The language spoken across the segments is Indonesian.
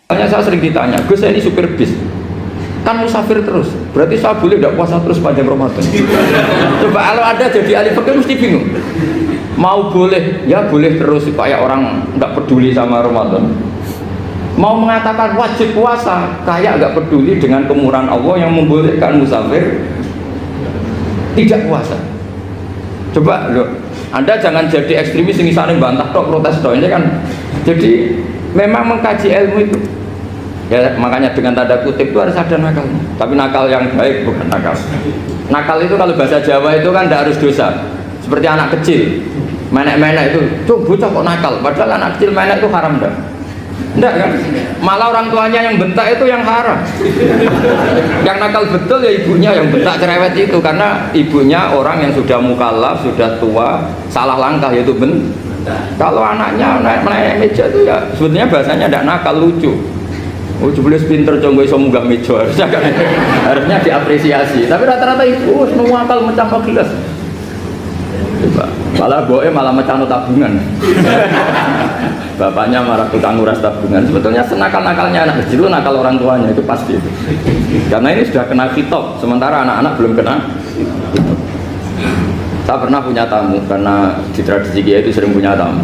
Hanya saya sering ditanya, Gus saya ini supir bis, kan musafir terus, berarti saya boleh tidak puasa terus panjang Ramadan? Coba kalau ada jadi ahli fikih mesti bingung. Mau boleh, ya boleh terus supaya orang nggak peduli sama Ramadan. Mau mengatakan wajib puasa, kayak nggak peduli dengan kemurahan Allah yang membolehkan musafir tidak puasa. Coba loh, Anda jangan jadi ekstremis yang misalnya bantah tok protes tok ini kan. Jadi memang mengkaji ilmu itu. Ya makanya dengan tanda kutip itu harus ada nakal. Tapi nakal yang baik bukan nakal. Nakal itu kalau bahasa Jawa itu kan tidak harus dosa. Seperti anak kecil, menek-menek itu, bocah kok nakal. Padahal anak kecil menek itu haram dah. Enggak kan? Malah orang tuanya yang bentak itu yang haram. Yang nakal betul ya ibunya yang bentak cerewet itu, karena ibunya orang yang sudah mukallaf, sudah tua, salah langkah yaitu bentak. Kalau anaknya naik meja itu ya sebetulnya bahasanya tidak nakal, lucu. Oh jebule pinter coba iso munggah meja, harusnya diapresiasi. Tapi rata-rata ibu semua akal mecah gelas. Malah boe malah mecah tabungan. Bapaknya marah tukang nguras tabungan. Sebetulnya senakal-nakalnya anak kecil itu nakal orang tuanya, itu pasti itu. Karena ini sudah kena kitab, sementara anak-anak belum kena. Saya pernah punya tamu, karena di tradisi Kiai itu sering punya tamu.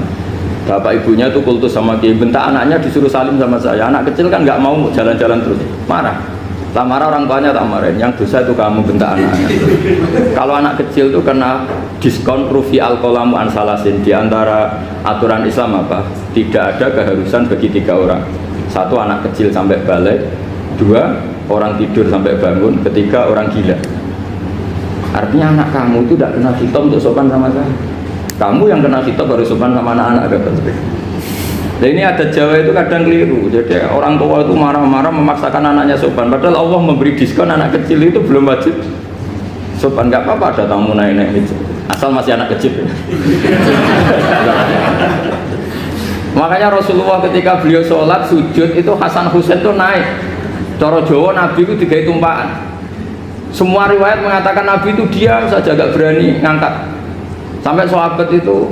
Bapak ibunya itu kultus sama Kiai, bentak anaknya disuruh salim sama saya. Anak kecil kan nggak mau jalan-jalan terus, marah. Tak marah orang tuanya tak marahin, yang dosa itu kamu bentak anaknya. Kalau anak kecil itu kena diskon rufi al-qalamu ansalasin. Di antara aturan Islam apa? Tidak ada keharusan bagi 3 orang. 1 anak kecil sampai balik, 2 orang tidur sampai bangun, 3 orang gila. Artinya anak kamu itu tidak kena hitam untuk sopan sama saya. Kamu yang kena hitam baru sopan sama anak-anak. Nah ini ada Jawa itu kadang keliru. Jadi orang tua itu marah-marah memaksakan anaknya sopan. Padahal Allah memberi diskon anak kecil itu belum wajib sopan. Nggak apa-apa ada tamu naik-naik meja, asal masih anak kecil. Makanya Rasulullah ketika beliau sholat sujud itu Hasan Husain itu naik. Cara Jawa Nabi itu 3 tumpahan. Semua riwayat mengatakan Nabi itu diam saja, gak berani ngangkat. Sampai sahabat itu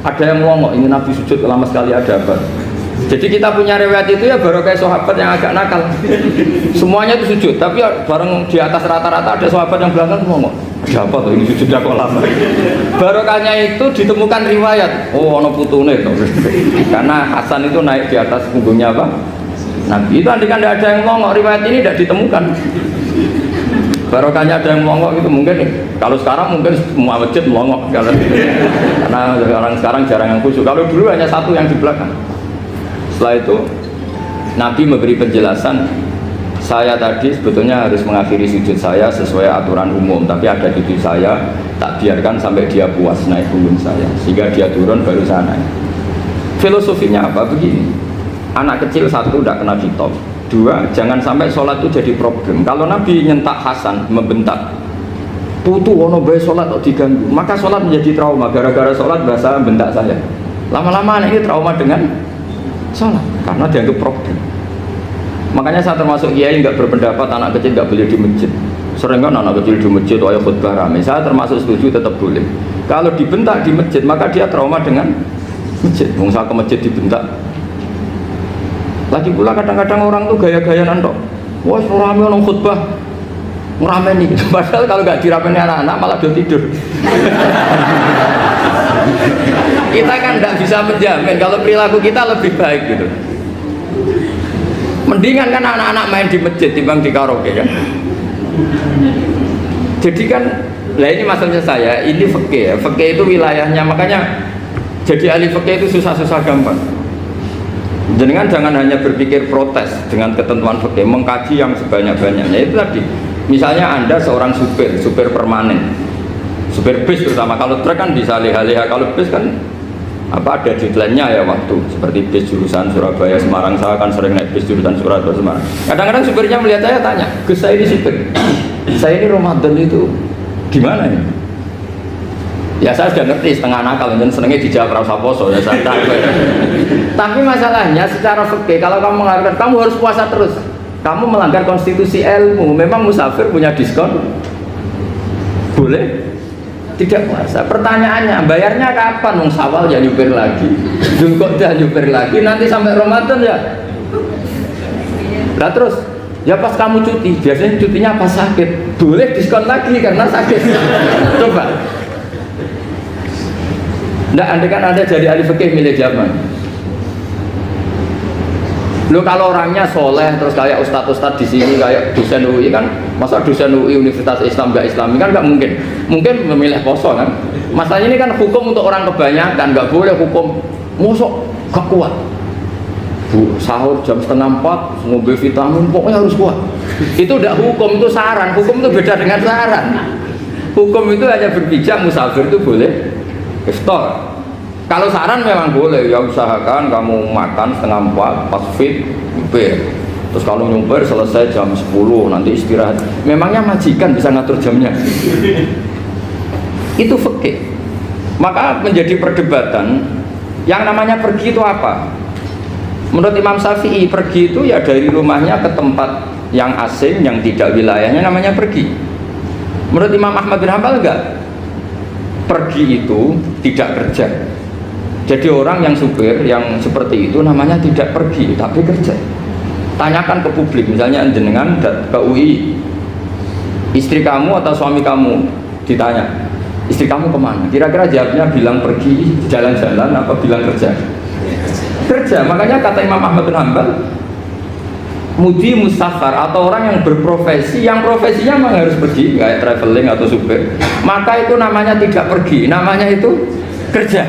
ada yang melongok, ini Nabi sujud lama sekali ada apa? Jadi kita punya riwayat itu ya baru kayak sahabat yang agak nakal. Semuanya itu sujud, tapi bareng di atas rata-rata ada sahabat yang belakang melongok. Ada apa tuh ini sujudnya kok lama? Barokahnya itu ditemukan riwayat. Oh, ono putune itu. Karena Hasan itu naik di atas punggungnya apa? Nabi itu andikan tidak ada yang melongok, riwayat ini tidak ditemukan. Barokahnya ada yang melongok itu mungkin kalau sekarang mungkin semua masjid melongok karena orang sekarang jarang yang khusyuk. Kalau dulu hanya 1 yang di belakang. Setelah itu Nabi memberi penjelasan, saya tadi sebetulnya harus mengakhiri sujud saya sesuai aturan umum, tapi ada cucu saya tak biarkan sampai dia puas naik punggung saya sehingga dia turun baru saya naik. Filosofinya apa? Begini, anak kecil 1 tidak kena hitop, 2 jangan sampai sholat itu jadi problem. Kalau Nabi nyentak Hasan, membentak putu ono bae sholat kok diganggu, maka sholat menjadi trauma. Gara-gara sholat bahasa bentak saya, lama-lama anak ini trauma dengan sholat karena dianggap problem. Makanya saya termasuk kiai nggak berpendapat anak kecil nggak boleh di masjid. Sering kan anak kecil di masjid ayo khutbah rame. Saya termasuk setuju tetap boleh. Kalau dibentak di masjid maka dia trauma dengan masjid. Saya ke masjid dibentak. Lagi pula kadang-kadang orang tuh gaya-gayaan tok. Wah, rame orang khutbah ngerameni. Padahal kalau nggak dirameni anak-anak malah dia tidur. Kita kan tidak bisa menjamin kalau perilaku kita lebih baik gitu. Mendingan kan anak-anak main di masjid timbang di karaoke kan. Jadi kan, lah ini maksudnya saya, ini fikih ya. Fikih itu wilayahnya, makanya jadi ahli fikih itu susah-susah gampang. Jangan hanya berpikir protes dengan ketentuan fikih, mengkaji yang sebanyak-banyaknya. Itu tadi, misalnya Anda seorang supir permanen, supir bis terutama. Kalau truk kan bisa leha-leha, kalau bis kan apa ada deadline-nya ya waktu. Seperti bis jurusan Surabaya Semarang, saya kan sering naik bis jurusan Surabaya Semarang. Kadang-kadang supirnya melihat saya tanya, Gus saya ini supir, saya ini Ramadan itu gimana ya? Ya saya sudah ngerti setengah nakal, dan senengnya dijawab rasa poso ya saya tahu. Tapi masalahnya secara fikih kalau kamu mengatakan kamu harus puasa terus, kamu melanggar konstitusi ilmu. Memang musafir punya diskon, boleh tidak puasa. Pertanyaannya bayarnya kapan? Wong Syawal ya nyupir lagi, Dzulqa'dah nyupir lagi, nanti sampai Ramadan ya Nah terus, ya pas kamu cuti, biasanya cutinya pas sakit, boleh diskon lagi karena sakit. Coba. Nggak, andai kan Anda jadi ahli fikih milih zaman. Lo kalau orangnya soleh terus kayak ustadz-ustadz di sini kayak dosen UI kan, masa dosen UI Universitas Islam nggak Islami kan nggak mungkin. Mungkin memilih poso kan. Masalahnya ini kan hukum untuk orang kebanyakan, nggak boleh hukum musuh gak kuat. Bu, sahur jam 3:30 ngombe vitamin pokoknya harus kuat. Itu udah hukum, itu saran. Hukum itu beda dengan saran. Hukum itu hanya berpijak musafir itu boleh iftar. Kalau saran memang boleh, ya usahakan kamu makan 3:30 pas fit nyupir. Terus kalau nyupir selesai jam 10 nanti istirahat. Memangnya majikan bisa ngatur jamnya? Itu fikih. Maka menjadi perdebatan yang namanya pergi itu apa? Menurut Imam Syafi'i, pergi itu ya dari rumahnya ke tempat yang asing, yang tidak wilayahnya, namanya pergi. Menurut Imam Ahmad bin Hanbal enggak. Pergi itu tidak kerja. Jadi orang yang supir yang seperti itu namanya tidak pergi tapi kerja. Tanyakan ke publik, misalnya jenengan ke UI, istri kamu atau suami kamu ditanya, istri kamu kemana? Kira-kira jawabnya bilang pergi jalan-jalan apa bilang kerja? Kerja. Makanya kata Imam Ahmad bin Hanbal, mudi musafar atau orang yang berprofesi, yang profesinya memang harus pergi, kayak traveling atau supir, maka itu namanya tidak pergi, namanya itu kerja.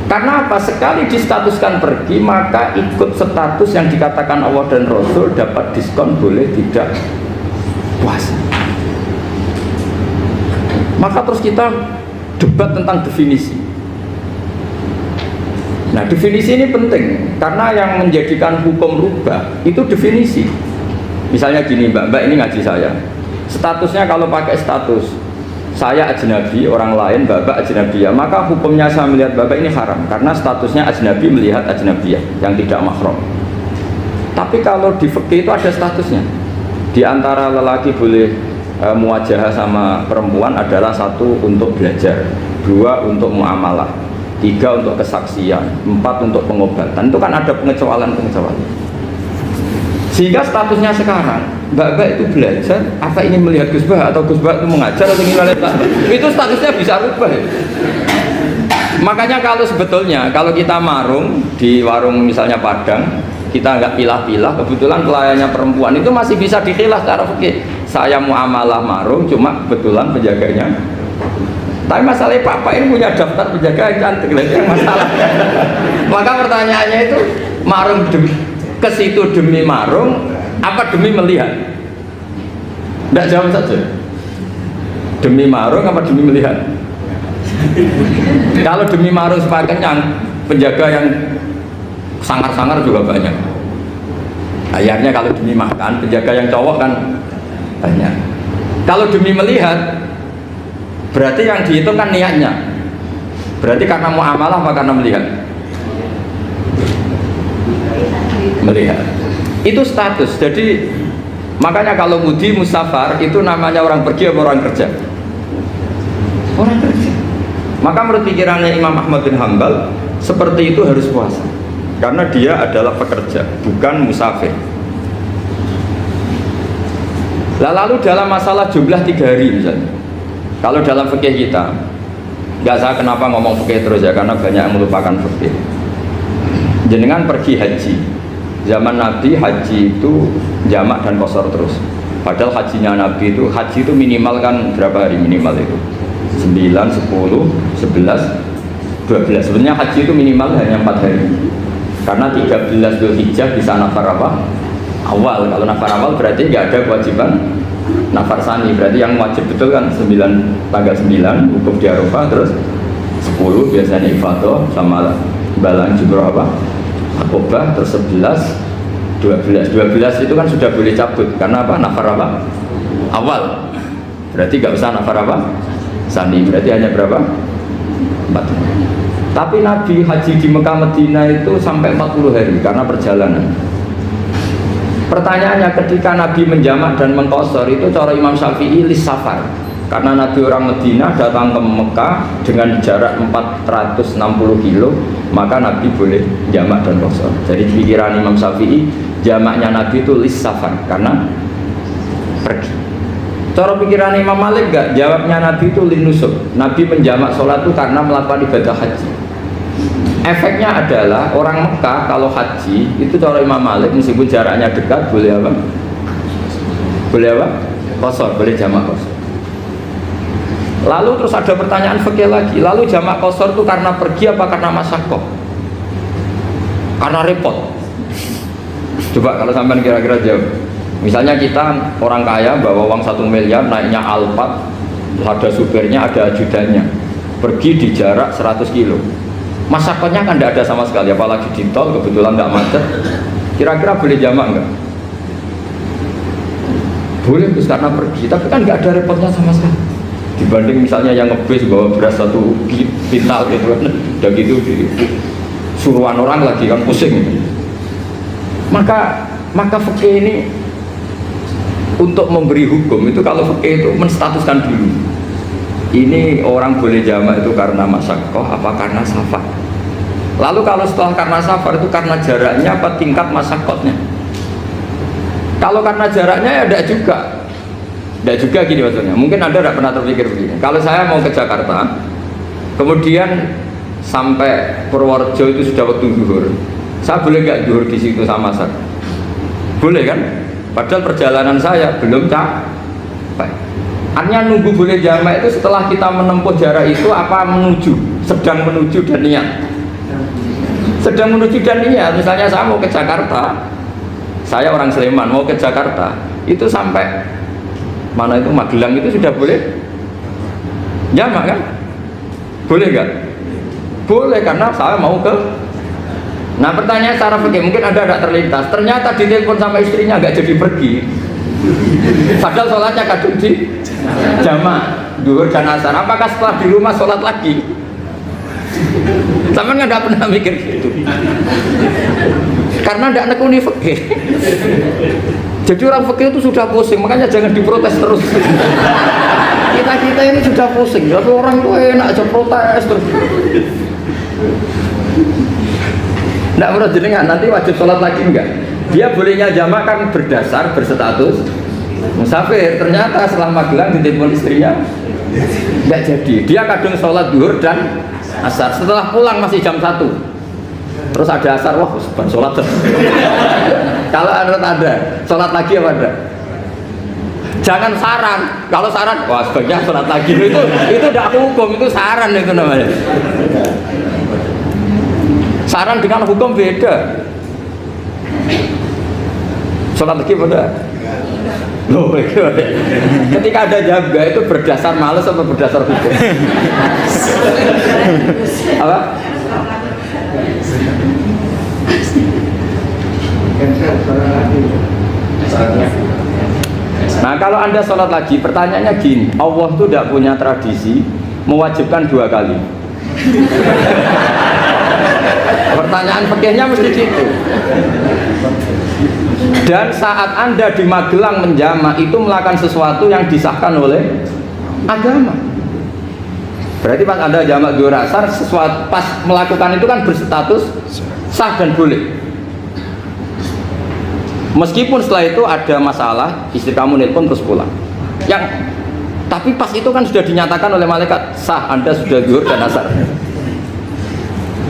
Karena apa? Sekali distatuskan pergi, maka ikut status yang dikatakan Allah dan Rasul, dapat diskon, boleh tidak puasa. Maka terus kita debat tentang definisi. Nah, definisi ini penting karena yang menjadikan hukum rubah itu definisi. Misalnya gini, Mbak ini ngaji saya. Statusnya kalau pakai status saya ajnabi, orang lain Bapak ajnabiyah, maka hukumnya saya melihat Bapak ini haram karena statusnya ajnabi melihat ajnabiyah yang tidak mahram. Tapi kalau di fikih itu ada statusnya. Di antara lelaki boleh muwajahah sama perempuan adalah 1 untuk belajar, 2 untuk muamalah, 3 untuk kesaksian, 4 untuk pengobatan. Itu kan ada pengecualian-pengecualian. Sehingga statusnya sekarang, Mbak itu belajar, apa ini melihat Gus Bah atau Gus Bah itu mengajar atau gimana? Itu statusnya bisa rubah ya. Makanya kalau sebetulnya kalau kita marung di warung misalnya Padang, kita nggak pilah-pilah, kebetulan pelayannya perempuan itu masih bisa dikhilaf secara fikih. Saya muamalah marung, cuma kebetulan penjaganya. Tapi masalahnya Papa ini punya daftar penjaga yang cantik, itu yang masalah. Maka pertanyaannya itu marung ke situ demi marung apa demi melihat? Tidak jawab saja. Demi marung apa demi melihat? Kalau demi marung supaya kenyang, penjaga yang sangar-sangar juga banyak. Akhirnya kalau demi makan, penjaga yang cowok kan banyak. Kalau demi melihat, berarti yang dihitung kan niatnya. Berarti karena muamalah apa karena melihat? Melihat. Itu status. Jadi makanya kalau mudi musafar itu namanya orang pergi atau orang kerja? Orang kerja. Maka menurut pikirannya Imam Ahmad bin Hanbal seperti itu harus puasa karena dia adalah pekerja, bukan musafir. Lalu dalam masalah jumlah 3 hari misalnya, kalau dalam fikih kita, nggak saya kenapa ngomong fikih terus ya, karena banyak yang melupakan fikih. Jenengan pergi haji, zaman Nabi haji itu jamak dan qashar terus. Padahal hajinya Nabi itu, haji itu minimal kan berapa hari minimal itu? 9, 10, 11, 12. Sebenarnya haji itu minimal hanya 4 hari. Karena 13 Dzulhijjah bisa nafar apa? Awal. Kalau nafar awal berarti nggak ada kewajiban nafar sani. Berarti yang wajib betul kan 9, tanggal 9 wukuf di Arafah, terus 10 biasanya ifadah sama balang jumroh apa? Akobah, terus 11, 12 itu kan sudah boleh cabut karena apa? Nafar apa? Awal. Berarti nggak usah nafar apa? Sani. Berarti hanya berapa? 4. Tapi Nabi haji di Mekah Medina itu sampai 40 hari karena perjalanan. Pertanyaannya, ketika Nabi menjamak dan mengqashar itu cara Imam Syafi'i lis safar. Karena Nabi orang Medina datang ke Mekah dengan jarak 460 kilo, maka Nabi boleh jamak dan qasar. Jadi pikiran Imam Syafi'i, jamaknya Nabi itu lis safar, karena pergi. Cara pikiran Imam Malik enggak, jawabnya Nabi itu lin nusuk. Nabi menjamak sholat itu karena melakukan ibadah haji. Efeknya adalah orang Mekah kalau haji itu cara Imam Malik meskipun jaraknya dekat boleh apa? Boleh apa? Qasar, boleh jamak qasar. Lalu terus ada pertanyaan fikih lagi, lalu jamak qasar itu karena pergi apa karena masyaqqah? Karena repot. Coba kalau sampean kira-kira jawab. Misalnya kita orang kaya bawa uang 1 miliar, naiknya Alphard, ada supirnya, ada ajudannya, pergi di jarak 100 kilo. Masyaqqahnya kan tidak ada sama sekali, apalagi di tol kebetulan tidak macet. Kira-kira boleh jamak enggak? Boleh, terus karena pergi, tapi kan nggak ada repotnya sama sekali. Dibanding misalnya yang ngebis bawa beras 1 kintal gitu kan, udah gitu di suruhan orang lagi kan pusing. Maka fikih ini untuk memberi hukum itu, kalau fikih itu menstatuskan dulu ini orang boleh jamak itu karena masyaqqah apa karena safar. Lalu kalau setelah karena safar itu karena jaraknya apa tingkat masyaqqahnya. Kalau karena jaraknya ya tidak juga. Tidak juga gini maksudnya, mungkin Anda tidak pernah terpikir begini. Kalau saya mau ke Jakarta, kemudian sampai Purworejo itu sudah waktu zuhur, saya boleh nggak zuhur di situ sama asar? Boleh kan? Padahal perjalanan saya belum capek. Artinya nunggu boleh jamak itu setelah kita menempuh jarak itu apa menuju, sedang menuju dan niat. Sedang menuju dan niat, misalnya saya mau ke Jakarta, saya orang Sleman mau ke Jakarta, itu sampai mana itu Magelang itu sudah boleh jamak kan? Boleh nggak? Boleh, karena saya mau ke. Nah pertanyaan secara fikih mungkin Anda tidak terlintas, ternyata ditelepon sama istrinya nggak jadi pergi, padahal sholatnya kadung di jamak duhur dan asar. Apakah setelah di rumah sholat lagi? Sama nggak pernah mikir gitu, karena tidak nekuni fikih. Jadi orang fikih itu sudah pusing, makanya jangan diprotes terus. Kita ini sudah pusing, tapi orang itu enak aja protes terus. Tidak menurut jenengan nanti wajib sholat lagi enggak? Dia bolehnya jamak kan berdasar berstatus musafir. Ternyata setelah Magelang ditelepon istrinya enggak jadi. Dia kadang sholat duhur dan asar. Setelah pulang masih jam 1. Terus ada asar, wah seban sholat. Kalau ada sholat lagi apa ada? Jangan saran. Kalau saran, wah sebaiknya sholat lagi. Itu tidak hukum, itu saran itu namanya. Saran dengan hukum beda. Sholat lagi pada. Loh, ketika ada jaga itu berdasar malas atau berdasar hukum? Apa? Nah kalau Anda sholat lagi, pertanyaannya gini, Allah itu tidak punya tradisi mewajibkan 2 kali. Pertanyaan fikihnya mesti gitu. Dan saat Anda di Magelang menjamak itu melakukan sesuatu yang disahkan oleh agama. Berarti pas Anda jamak duhur asar, sesuatu pas melakukan itu kan berstatus sah dan boleh. Meskipun setelah itu ada masalah, istri kamu nelpon terus pulang. Tapi pas itu kan sudah dinyatakan oleh malaikat sah, Anda sudah zuhur dan asar.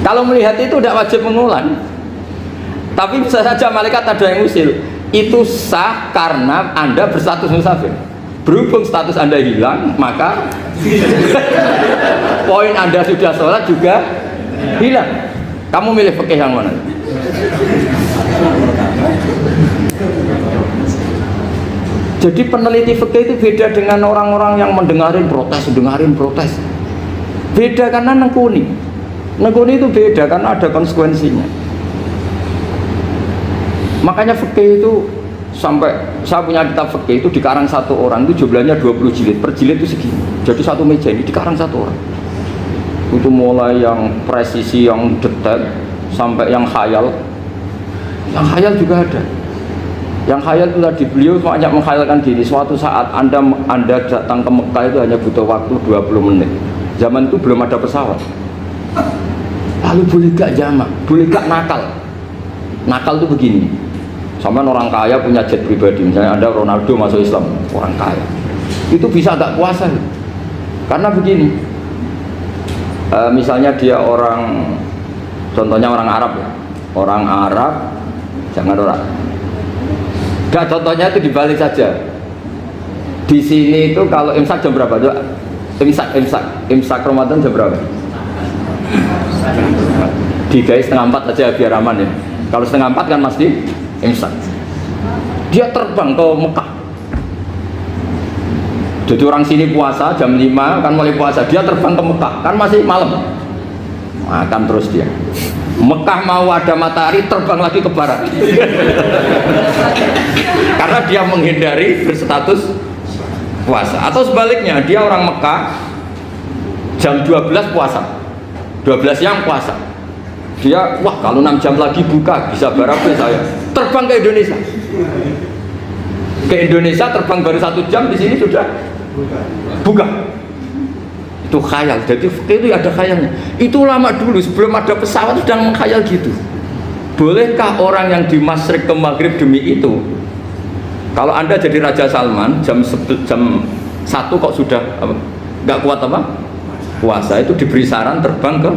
Kalau melihat itu tidak wajib mengulang. Tapi bisa saja malaikat ada yang usil. Itu sah karena Anda berstatus musafir. Berhubung status Anda hilang, maka poin Anda sudah sholat juga hilang. Kamu milih fikih yang mana? Jadi peneliti fikih itu beda dengan orang-orang yang mendengarin protes. Beda karena nekuni. Nekuni itu beda karena ada konsekuensinya. Makanya fikih itu sampai saya punya kitab fikih itu dikarang 1 orang itu jumlahnya 20 jilid. Per jilid itu segini. Jadi 1 meja ini dikarang 1 orang. Itu mulai yang presisi, yang detail sampai yang khayal. Yang khayal juga ada. Yang khayal itu tadi, beliau banyak menghayalkan gini, suatu saat anda datang ke Mekah itu hanya butuh waktu 20 menit. Zaman itu belum ada pesawat. Lalu boleh gak jamak, boleh gak nakal. Nakal itu begini, sama orang kaya punya jet pribadi, misalnya ada Ronaldo masuk Islam, orang kaya itu bisa gak puasa. Karena begini, misalnya dia orang, contohnya orang Arab ya, orang Arab, jangan orang. Gak, contohnya itu dibalik saja. Di sini itu kalau imsak jam berapa? Imsak Ramadan jam berapa? Digai 3:30 aja biar aman ya. Kalau 3:30 kan pasti imsak. Dia terbang ke Mekah. Jadi orang sini puasa jam 5 kan mulai puasa, dia terbang ke Mekah kan masih malam. Makan terus dia. Mekah mau ada matahari, terbang lagi ke barat. Karena dia menghindari berstatus puasa. Atau sebaliknya, dia orang Mekah jam 12 puasa, 12 siang puasa. Dia, wah kalau 6 jam lagi buka, bisa berapa saya? Terbang ke Indonesia. Ke Indonesia terbang baru 1 jam, di sini sudah buka. Itu khayal. Jadi itu ada khayalnya. Itu lama dulu sebelum ada pesawat sudah mengkhayal gitu. Bolehkah orang yang di Masyriq ke Maghrib demi itu? Kalau Anda jadi Raja Salman jam 1 kok sudah nggak kuat apa? Puasa, itu diberi saran terbang ke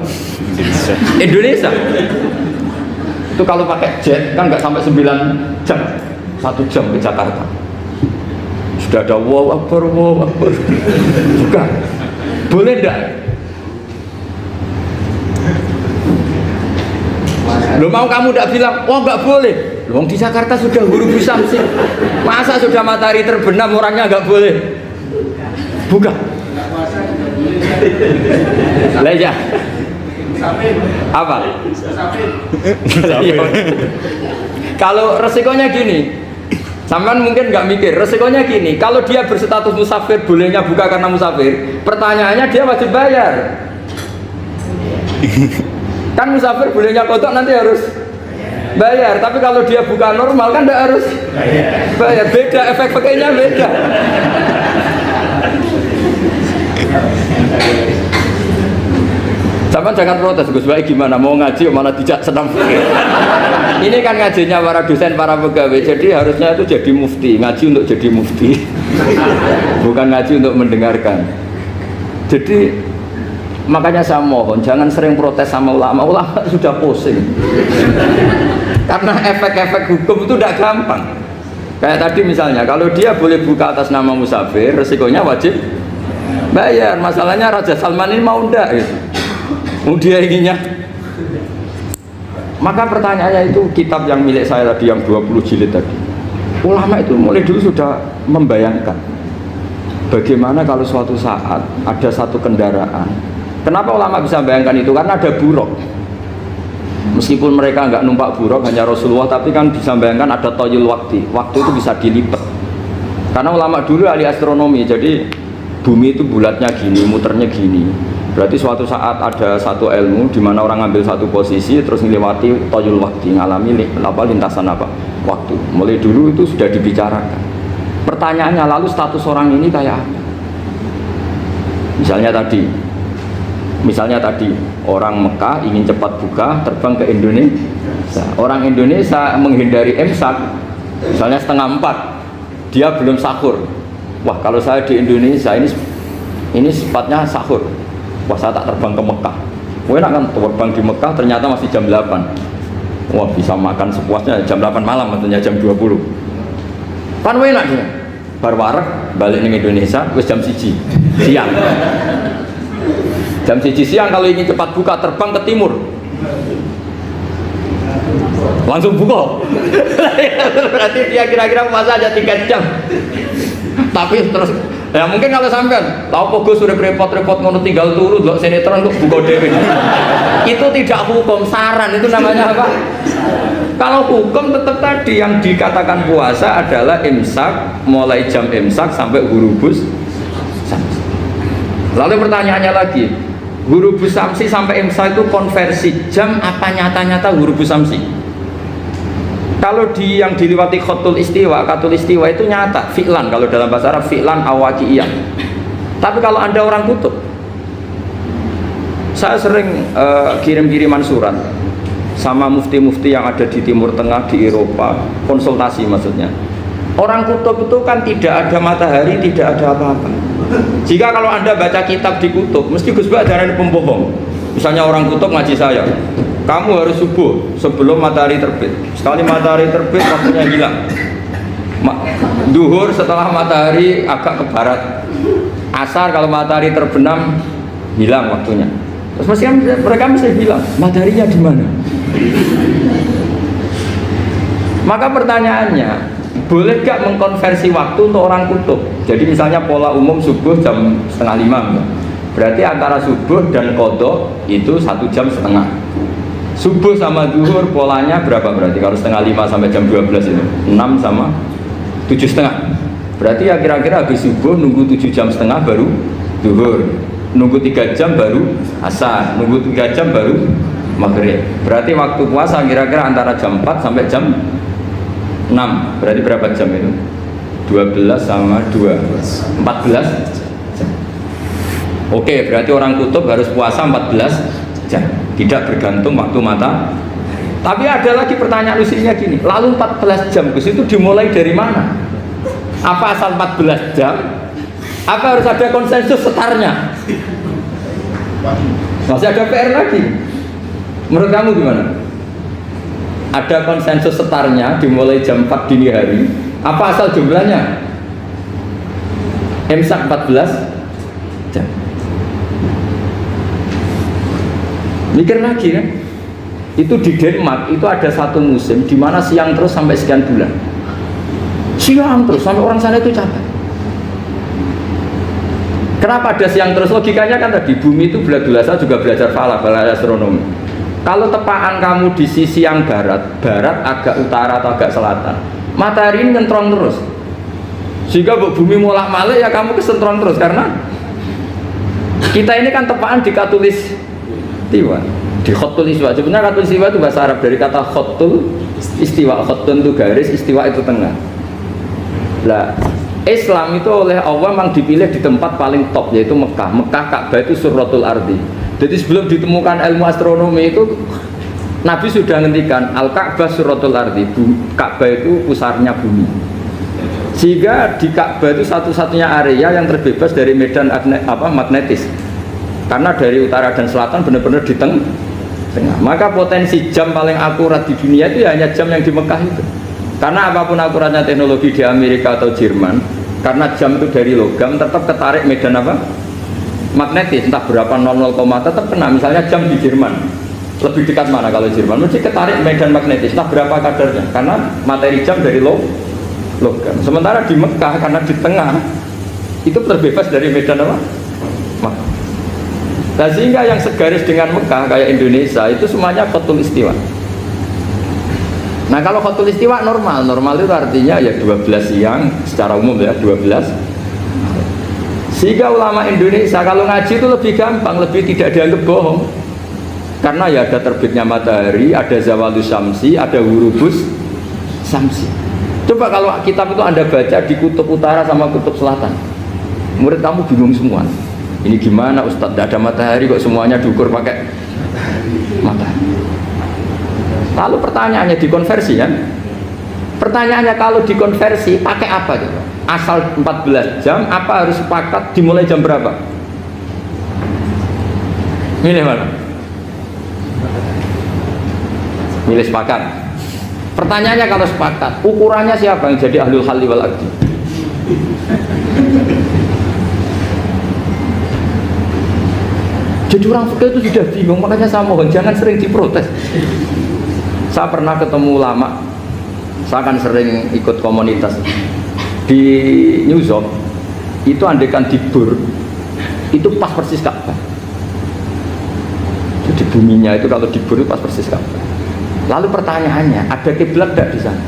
Indonesia. Itu kalau pakai jet kan nggak sampai 9 jam, 1 jam ke Jakarta. Sudah ada wow akbar. Bukan. Boleh enggak? Lo mau kamu enggak bilang, oh enggak boleh. Loh di Jakarta sudah Ghurubu Syamsi. Masa sudah matahari terbenam orangnya enggak boleh? Bukan. Leja. Apa? Kalau resikonya gini, sampean mungkin nggak mikir, resikonya gini, kalau dia berstatus musafir, bolehnya buka karena musafir, pertanyaannya dia wajib bayar. Kan musafir bolehnya kodok nanti harus bayar, tapi kalau dia buka normal kan tidak harus bayar. Beda, efek-efeknya beda. Sama jangan protes, Gus Baik gimana mau ngaji malah tidak senang fikih. Ini kan ngajinya para dosen, para pegawai, jadi harusnya itu jadi mufti, ngaji untuk jadi mufti, bukan ngaji untuk mendengarkan. Jadi makanya saya mohon jangan sering protes sama ulama, ulama sudah pusing. Karena efek-efek hukum itu tidak gampang. Kayak tadi misalnya, kalau dia boleh buka atas nama musafir, resikonya wajib bayar. Masalahnya Raja Salman ini mau ndak gitu. Dia inginnya. Maka pertanyaannya itu kitab yang milik saya tadi yang 20 jilid tadi. Ulama itu mulai dulu sudah membayangkan bagaimana kalau suatu saat ada satu kendaraan. Kenapa ulama bisa bayangkan itu? Karena ada buruk. Meskipun mereka nggak numpak buruk, hanya Rasulullah, tapi kan bisa bayangkan ada toyul waktu. Waktu itu bisa dilipat. Karena ulama dulu ahli astronomi, jadi bumi itu bulatnya gini, muternya gini. Berarti suatu saat ada satu ilmu di mana orang ambil satu posisi terus melewati toyul waktu, ngalami lintasan waktu. Mulai dulu itu sudah dibicarakan. Pertanyaannya lalu status orang ini kayak apa? Misalnya tadi orang Mekah ingin cepat buka terbang ke Indonesia. Orang Indonesia menghindari imsak, misalnya 3:30, dia belum sahur. Wah kalau saya di Indonesia ini sifatnya sahur. Wah saya tak terbang ke Mekah. Enak kan terbang di Mekah ternyata masih jam 8. Wah bisa makan sepuasnya jam 8 malam tentunya jam 20. Kan enak dia. Bar wareg balik ke Indonesia wis jam 1 siang. Jam 1 siang kalau ingin cepat buka terbang ke timur. Langsung buka. Berarti dia kira-kira puasa aja 3 jam. Tapi terus ya mungkin kalau sampean tahu kok Gus sudah repot-repot ngono tinggal turu lho sinetron kok buka dhewe. Itu tidak hukum, saran itu namanya apa? Kalau hukum tetap tadi yang dikatakan puasa adalah imsak mulai jam imsak sampai Ghurubus Syamsi. Lalu pertanyaannya lagi, Ghurubus Syamsi sampai imsak itu konversi jam apa nyata-nyata Ghurubus Syamsi? Kalau yang diliwati khatul istiwa, katul istiwa itu nyata, fi'lan. Kalau dalam bahasa Arab fi'lan awaqi'iyah. Tapi kalau Anda orang kutub, saya sering kirim-kiriman surat sama mufti-mufti yang ada di Timur Tengah, di Eropa, konsultasi maksudnya. Orang kutub itu kan tidak ada matahari, tidak ada apa-apa. Jika kalau Anda baca kitab di kutub, mesti Gus Bak darani pembohong. Misalnya orang kutub ngaji saya, kamu harus subuh sebelum matahari terbit. Sekali matahari terbit, waktunya hilang. Duhur setelah matahari agak ke barat. Asar kalau matahari terbenam, hilang waktunya. Terus mereka mesti bilang, mataharinya di mana? Maka pertanyaannya, boleh gak mengkonversi waktu untuk orang kutub? Jadi misalnya pola umum subuh jam 4:30, berarti antara subuh dan qadha itu 1,5 jam. Subuh sama duhur polanya berapa berarti? Kalau 4:30 sampai jam 12 itu 6 sama 7,5. Berarti ya kira-kira habis subuh nunggu 7,5 jam baru duhur, nunggu 3 jam baru asar, nunggu 3 jam baru maghrib. Berarti waktu puasa kira-kira antara jam 4 sampai jam 6. Berarti berapa jam itu? 12 sama 2 14 jam. Oke, berarti orang kutub harus puasa 14 jam, tidak bergantung waktu mata. Tapi ada lagi pertanyaan lucunya gini, lalu 14 jam Gus itu dimulai dari mana? Apa asal 14 jam? Apa harus ada konsensus setarnya? Masih ada PR lagi. Menurut kamu gimana? Ada konsensus setarnya dimulai jam 4 dini hari. Apa asal jumlahnya? Imsak 14 jam. Mikir lagi kan? Itu di Denmark itu ada satu musim di mana siang terus sampai sekian bulan. Siang terus sampai orang sana itu capek. Kenapa ada siang terus? Logikanya kan tadi bumi itu saya juga belajar falak, belajar astronomi. Kalau tepaan kamu di sisi yang barat agak utara atau agak selatan, matahari ini nyentrong terus. Sehingga bumi molak-malik ya kamu kesentrong terus karena kita ini kan tepaan di katulis istiwa, di khotul istiwa. Sebenarnya katulis istiwa itu bahasa Arab dari kata khotul istiwa. Khotun itu garis, istiwa itu tengah. Lah, Islam itu oleh Allah memang dipilih di tempat paling top yaitu Mekah. Mekah Ka'bah itu surratul ardi. Jadi sebelum ditemukan ilmu astronomi itu Nabi sudah ngendikan Al-Ka'bah surratul ardi. Ka'bah itu pusarnya bumi. Sehingga di Ka'bah itu satu-satunya area yang terbebas dari medan magnetis. Karena dari utara dan selatan benar-benar di tengah. Maka potensi jam paling akurat di dunia itu ya hanya jam yang di Mekah itu. Karena apapun akuratnya teknologi di Amerika atau Jerman, karena jam itu dari logam tetap ketarik medan magnetis, entah berapa 00, tetap kena. Misalnya jam di Jerman lebih dekat mana kalau Jerman? Mesti ketarik medan magnetis, entah berapa kadarnya, karena materi jam dari logam. Sementara di Mekah karena di tengah itu terbebas dari medan Nah, sehingga yang segaris dengan Mekah kayak Indonesia itu semuanya khotul istiwa. Nah, kalau khotul istiwa normal itu artinya ya 12 siang secara umum ya 12. Sehingga ulama Indonesia kalau ngaji itu lebih gampang, lebih tidak dianggap bohong. Karena ya ada terbitnya matahari, ada zawalus syamsi, ada hurubus syamsi. Coba kalau kitab itu Anda baca di kutub utara sama kutub selatan, murid kamu bingung semua. Ini gimana Ustadz, tidak ada matahari kok semuanya diukur pakai matahari. Lalu pertanyaannya dikonversi kan? Pertanyaannya kalau dikonversi pakai apa coba? Asal 14 jam, apa harus sepakat dimulai jam berapa? Milih mana? Milih sepakat. Pertanyaannya kalau sepakat, ukurannya siapa yang jadi ahlul halli wal aqdi? Jadi orang fikih itu sudah bingung, makanya saya mohon jangan sering diprotes. Saya pernah ketemu ulama, saya kan sering ikut komunitas di New York. Itu andekan di Bur, itu pas persis Ka'bah. Jadi buminya itu kalau di Bur itu pas persis Ka'bah. Lalu pertanyaannya, ada kiblat tidak di sana?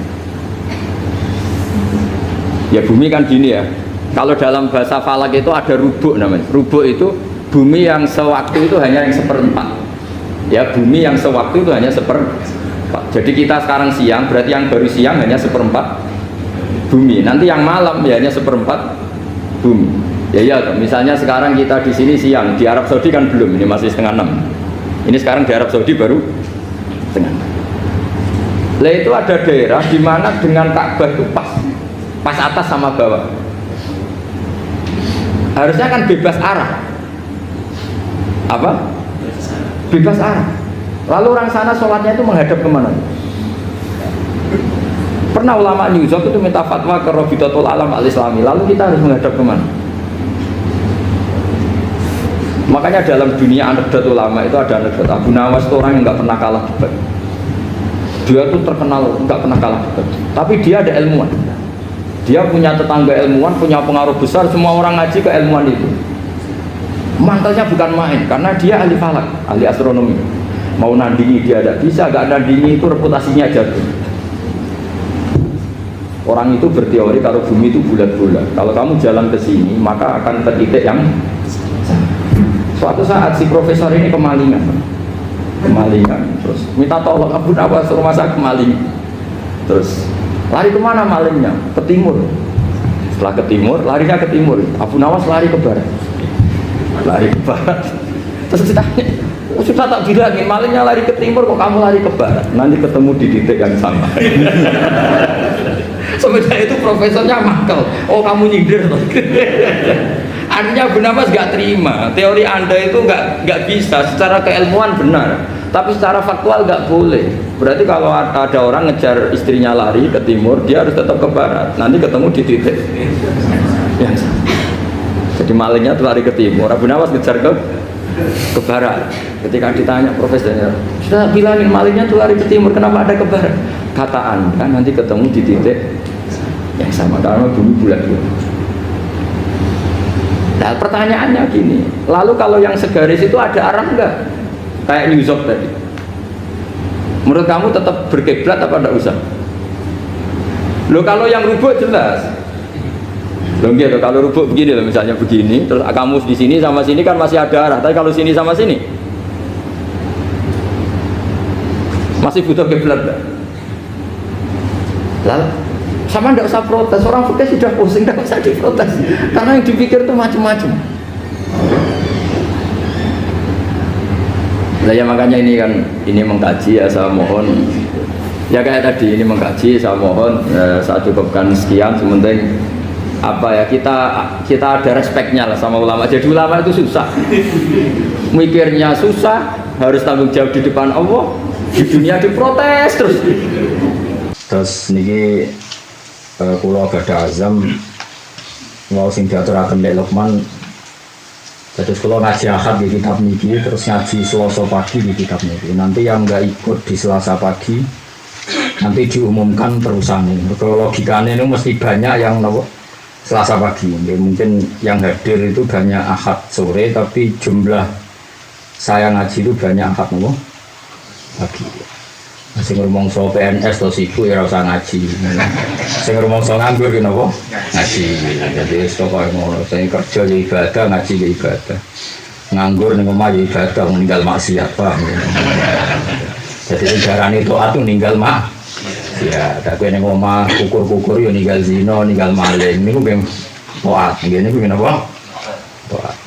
Ya bumi kan gini ya. Kalau dalam bahasa falak itu ada rubuk namanya. Rubuk itu bumi yang sewaktu itu hanya yang 1/4. Ya bumi yang sewaktu itu hanya 1/4. Jadi kita sekarang siang, berarti yang baru siang hanya seperempat bumi. Nanti yang malam ya hanya seperempat bumi. Ya iya, misalnya sekarang kita di sini siang, di Arab Saudi kan belum, ini masih setengah 6. Ini sekarang di Arab Saudi baru setengah 6. Lah itu ada daerah di mana dengan Ka'bah itu pas atas sama bawah. Harusnya kan bebas arah. Apa? Bebas arah. Lalu orang sana sholatnya itu menghadap kemana? Pernah ulama New York itu minta fatwa ke Rabitatul Alam Al-Islami. Lalu kita harus menghadap kemana? Makanya dalam dunia anekdot ulama itu ada anekdot Abu Nawas itu orang yang nggak pernah kalah debat. Dia tuh terkenal nggak pernah kalah debat. Tapi dia ada ilmuwan. Dia punya tetangga ilmuwan, punya pengaruh besar. Semua orang ngaji ke ilmuwan itu. Mantelnya bukan main, karena dia ahli falak, ahli astronomi. Mau nandingi dia tidak bisa, nggak nandingi itu reputasinya jatuh. Orang itu berteori kalau bumi itu bulat-bulat. Kalau kamu jalan ke sini, maka akan ke titik yang suatu saat si profesor ini kemalingan, terus minta tolong Abu Nawas rumah saya kemaling, terus lari kemana malingnya? Ke timur. Setelah ke timur, larinya ke timur. Abu Nawas lari ke barat, terus ditanya, sudah tak bilangin malingnya lari ke timur, kok kamu lari ke barat? Nanti ketemu di titik yang sama. Sebenarnya itu profesornya makel. Oh kamu nyindir. Artinya Abu Nawas gak terima. Teori anda itu gak bisa. Secara keilmuan benar, tapi secara faktual gak boleh. Berarti kalau ada orang ngejar istrinya lari ke timur, dia harus tetap ke barat. Nanti ketemu di titik yang sama. Jadi malingnya tuh lari ke timur, Abu Nawas ngejar ke barat. Ketika ditanya profesornya, sudah bilangin malingnya tuh lari ke timur, kenapa ada ke barat? Kata anda nanti ketemu di titik yang sama, karena bumi bulat-bulat. Nah pertanyaannya gini, lalu kalau yang segaris itu ada arah enggak? Kayak New York tadi. Menurut kamu tetap berkiblat apa enggak usah? Loh kalau yang rubuk jelas. Loh gitu, kalau rubuk begini loh, misalnya begini, terus kamu di sini sama sini kan masih ada arah. Tapi kalau sini sama sini masih butuh kiblat enggak? Lalu sama ndak usah protes, orang fikih sudah pusing, ndak usah diprotes karena yang dipikir itu macam-macam. Nah ya makanya ini mengkaji ya, saya mohon ya kayak tadi ini mengkaji, saya mohon saya cukupkan sekian. Sementing apa ya, kita ada respeknya lah sama ulama. Jadi ulama itu susah, mikirnya susah, harus tanggung jawab di depan Allah, di dunia diprotes terus niki kula gadah azam mau sing diaturaken Mbak Lukman. Terus kula ngaji Ahad di kitab niki, terus ngaji Selasa pagi di kitab niki. Nanti yang enggak ikut di Selasa pagi nanti diumumkan terusannya. Kalau logikanya itu mesti banyak yang Selasa pagi. Mungkin yang hadir itu banyak Ahad sore, tapi jumlah saya ngaji itu banyak Ahad pagi. Sing rumangsa PNS to sibuk ya ora usah ngaji. Sing rumangsa nganggur ki napa? Ngaji. Jadi wis kok ngono, sing kerja ya ibadah, ngaji ya ibadah. Nganggur ning omah ya ibadah, ninggal maksiat, paham. Jadi sing darani taat ninggal ya, tapi ning omah kukur-kukur ya ninggal zina, ninggal maling. Niku ben taat, ngene kuwi napa? Taat.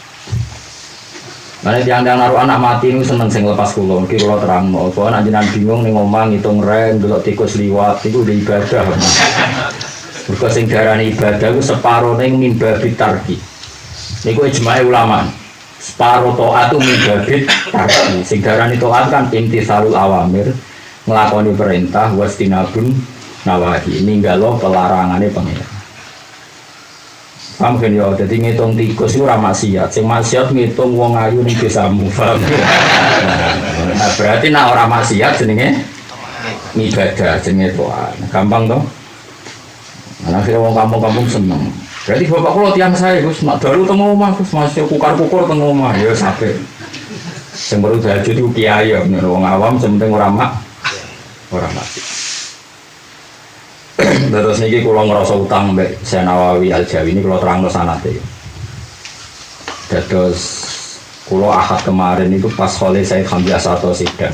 Nah, tiang-tiang naruh anak mati ini seneng sing lepas kulo, mungkin kulo terang mau. Soalnya jenengan bingung nih ngomong ngitung rem, delok tikus liwat, itu udah ibadah. Mergo sing darani ibadah itu separo ning mimbabi tarki. Niku ijmae ulama. Separo taat itu mimbabi tarki. Sing darani taat kan intisalul awamir, nglakoni perintah wastinabun nawahi, ninggalo pelarangane pangeran. Paham kan ya, jadi ngitung tikus itu ramah maksiat, sing maksiat ngitung wong ayu ning desamu, paham. Nah, berarti nak ora maksiat jenenge ibadah, jenenge taat. Gampang toh? Nah, akhirnya wong kampung-kampung seneng. Berarti bapak kula tiyang saya Gus, nak dalu teng omah Gus, masih kukar-kukur teng omah ya sampe. Sing perlu dadi ku kiai ya, wong awam sementing ora mati. Terus niki kula ngerasa utang mbek Syekh Nawawi Al-Jawi ini kula terangno sanate. Dados kula Ahad kemarin itu pas Khalil Said Hamzah Sato sidang.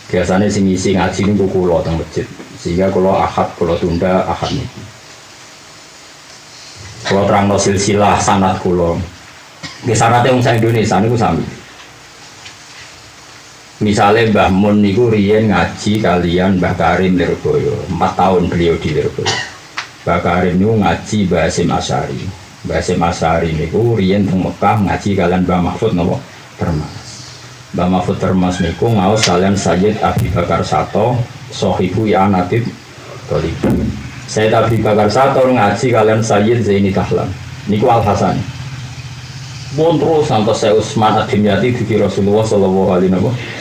Biasanya sing ngisi ngaji niku kula teng masjid. Sehingga kula akad kula tunda akad niki. Kula terangno silsilah sanad kula. Nggih sanate wong sak Indonesia niku sami. Misalnya Mbah Mun niku riyen ngaji kalian Mbah Karim Lirboyo, 4 tahun beliau di Lirboyo. Mbah Karim niku ngaji Mbah Hasyim Asy'ari. Mbah Hasyim Asy'ari niku riyen teng Mekah ngaji kalian Mbah Mahfud napa Termas. Mbah Mahfud Termas niku ngaos kalian Sayyid Abi Bakar Sato, Sohibu I'anatit Thalib. Sayyid Abi Bakar Sato ngaji kalian Sayyid Zaini Tahlan. Niku Al Hasan. Pun terus sampai saya Utsman Ad-Dimyati di Rasulullah Sallallahu Alaihi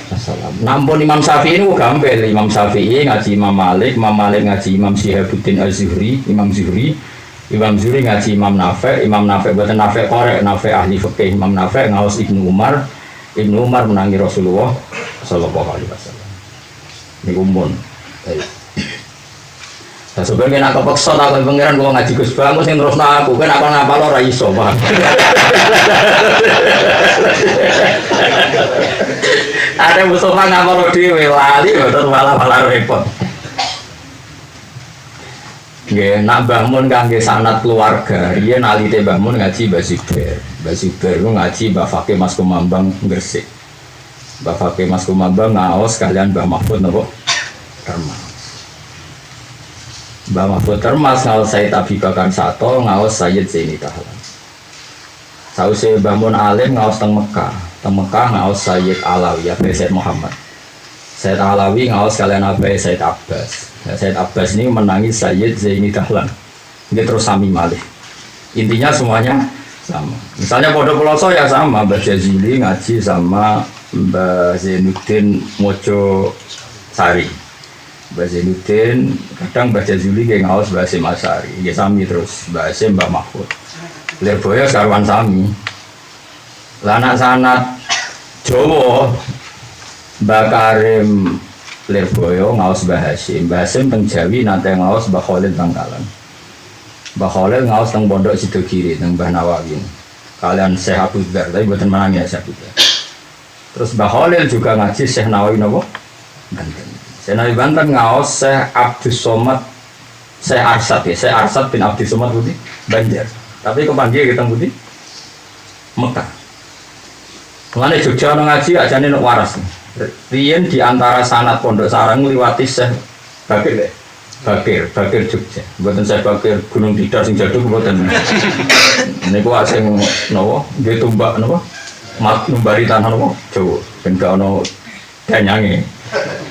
Wasallam. Nampun Imam Syafi'i ini gampil. Imam Syafi'i ngaji Imam Malik ngaji Imam Syihabuddin Az-Zuhri, Imam Zuhri ngaji Imam Nafi', Imam Nafi' buatan Nafi' korek, Nafi' ahli fikih, Imam Nafi' ngaos Ibnu Umar menangi Rasulullah Sallallahu Alaihi Wasallam. Ini kumpul. Nah, sebenarnya nak kepeksa tak pengiran kalau ngaji Gus Bang, mesti terus aku kan apa ngapa lo raiso bang. Ada Mustafa ngapa lo dewe lali, betul malah repot. Nggih, nak bangun kangge sanad keluarga, dia nalite bangun ngaji Basiber ku ngaji Mbah Fakih Mas Kumambang Gresik. Mbah Fakih Mas Kumambang ngaos kalian Mbah Mahfud napa? Termas. Mbah Mahfud Termas ngaos Sayyid Abi Bakar Sato ngaos Sayyid Zaini Tahlan. Sause Mbah Mun alim ngaos teng Mekah ngaos Sayyid Alawi Abai Sayyid Muhammad. Sayyid Alawi ngaos kalian Abai Sayyid Abbas. Nah, Sayyid Abbas ini menangi Sayyid Zaini Tahlan. Ini terus sami malih. Intinya semuanya sama. Misalnya Pondok Pelosok ya sama, Mbah Jazuli ngaji sama Mbah Zainuddin Mojo Sari. Mbah Zainuddin, kadang Mbah Jazuli kayak ngaos Mbah Hasyim Asy'ari, ya sami terus Mbah Hasyim, Mbah Mahfud. Lirboyo sarwan sami. Lah anak sanad Jawa Mbah Karim Lirboyo ngaos Mbah Hasyim teng Jawi nate ngaos Mbah Khalil Tangkalan. Mbah Khalil ngaos teng Pondok Sidogiri teng Mbah Nawawi. Kalian Syekh Abu Dzar, tapi mboten menangi Syekh Abu Dzar. Terus Mbah Khalil juga ngaji Syekh Nawawi napa? Banten. Nabi Banten ngaos Syekh Abdus Somad, Syekh Arsad ya, Syekh Arsad bin Abdus Somad putih Banjar. Tapi kepanggil kita putih Mekah. Mengenai Jogja orang ngaji aja nih nuk waras. Rian di antara sanad Pondok Sarang liwati Syekh Bakir Jogja. Buatan Syekh Bakir Gunung Tidar sing jaduk buatan. Ini gua sing nopo, dia tumbak nopo, mat numbari tanah nopo, Jawa. Ben gak ono danyange.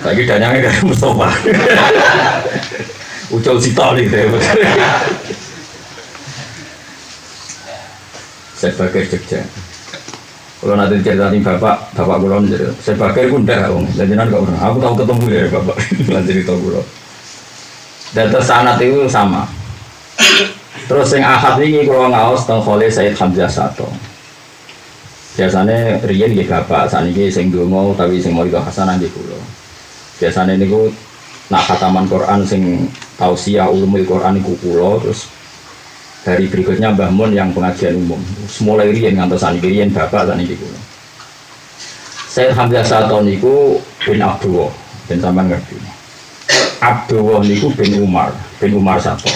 Lagi danyangnya dari Mustafa. Ucul Sita nih deh. Saya Bakir Jogja. Kalau nanti cerita nih bapak kulon jadi saya Bakir pun dah om. Jangan kau pernah. Aku tahu ketemu ya bapak. Nanti cerita kulon. Data sanad itu sama. Terus yang akad ini kalau ngaos tentang Khalil Sayyid Hamzah Sato. Biasanya riyen nggih bapak saniki sing donga utawi sing mriko hasanah nggih kula. Biasane niku nak khataman Quran sing tausiah ulumul Quran niku kula, terus dari berikutnya Mbah Mun yang pengajian umum. Mulai riyen ngantos saniki riyen bapak saniki kula. Sayyid Hamzah Sato niku bin Abdullah, ben sampean ngerti. Abdullah niku bin Umar Sato.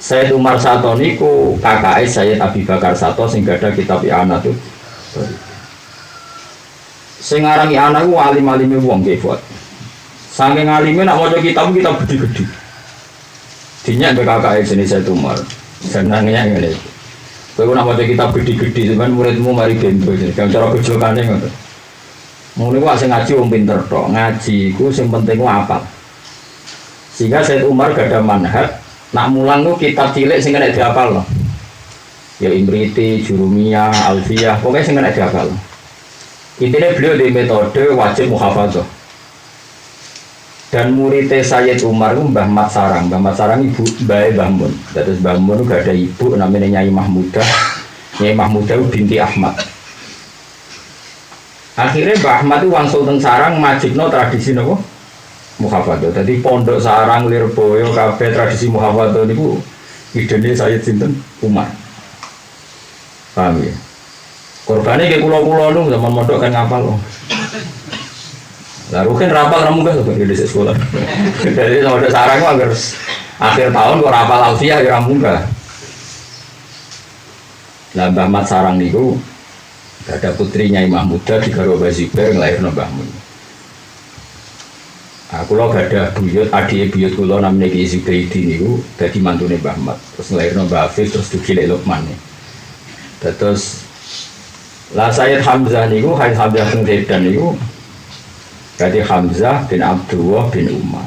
Sayyid Umar Sato niku kakake Sayyid Abi Bakar Sato sing gadah kitab I'anatul Thalib. Sing aran I'anah ku alim-alime wong nggih, Fat. Saking alime nak maca kitab gede-gede. Dinyak mbek kakake jenenge Sayyid Umar. Senengnya ngene. Kowe nak maca kitab gede-gede sampean muridmu mari bento jenenge cara bejokane ngoten. Mulane ku sing ngaji wong pinter tok. Ngaji ku sing penting ku apal. Sehingga Sayyid Umar gadah manhaj nak mulang tuh kitab cilik sing kena dihafal loh. Ya Imriti, Jurumiyah, Alfiyah, pokoknya sing kena dihafal. Intinya beliau di metode wajib muhafadzah. Dan muridnya Sayyid Umar itu Mbah Mat Sarang. Mbah Mat Sarang ibu Mbah Mun. Terus Mbah Mun itu gak ada ibu namanya Nyai Mahmudah. Nyai Mahmudah itu binti Ahmad. Akhirnya Mbah Ahmad itu wangsul teng Sarang majibno tradisi nopo muhafadzah. Jadi Pondok Sarang, Lirboyo, kabeh tradisi muhafadzah niku idene Sayyid sinten Umar. Paham ya? Korbane ke kula-kula nu zaman mondok kan ngapal loh. Lalu kan rapal ramu gak tuh di sekolah. Jadi sama ada sarang kok agar akhir tahun kok rapal alfiah ya ramu gak. Lah Mbah Mat sarang niku ada putrinya Imam Muda di Garo Bazibar ngelahirno Mbah Mun. Aku lo gak ada buyut, adik buyut kulo namanya Ki Zubaidi niku dadi mantune Mbah Mat. Terus ngelahirno Mbah Hafiz terus dugile Lukman. Terus lah Sayyid Hamzah niku Sayyid Hamzah sing Sedan niku berarti Hamzah bin Abdullah bin Umar.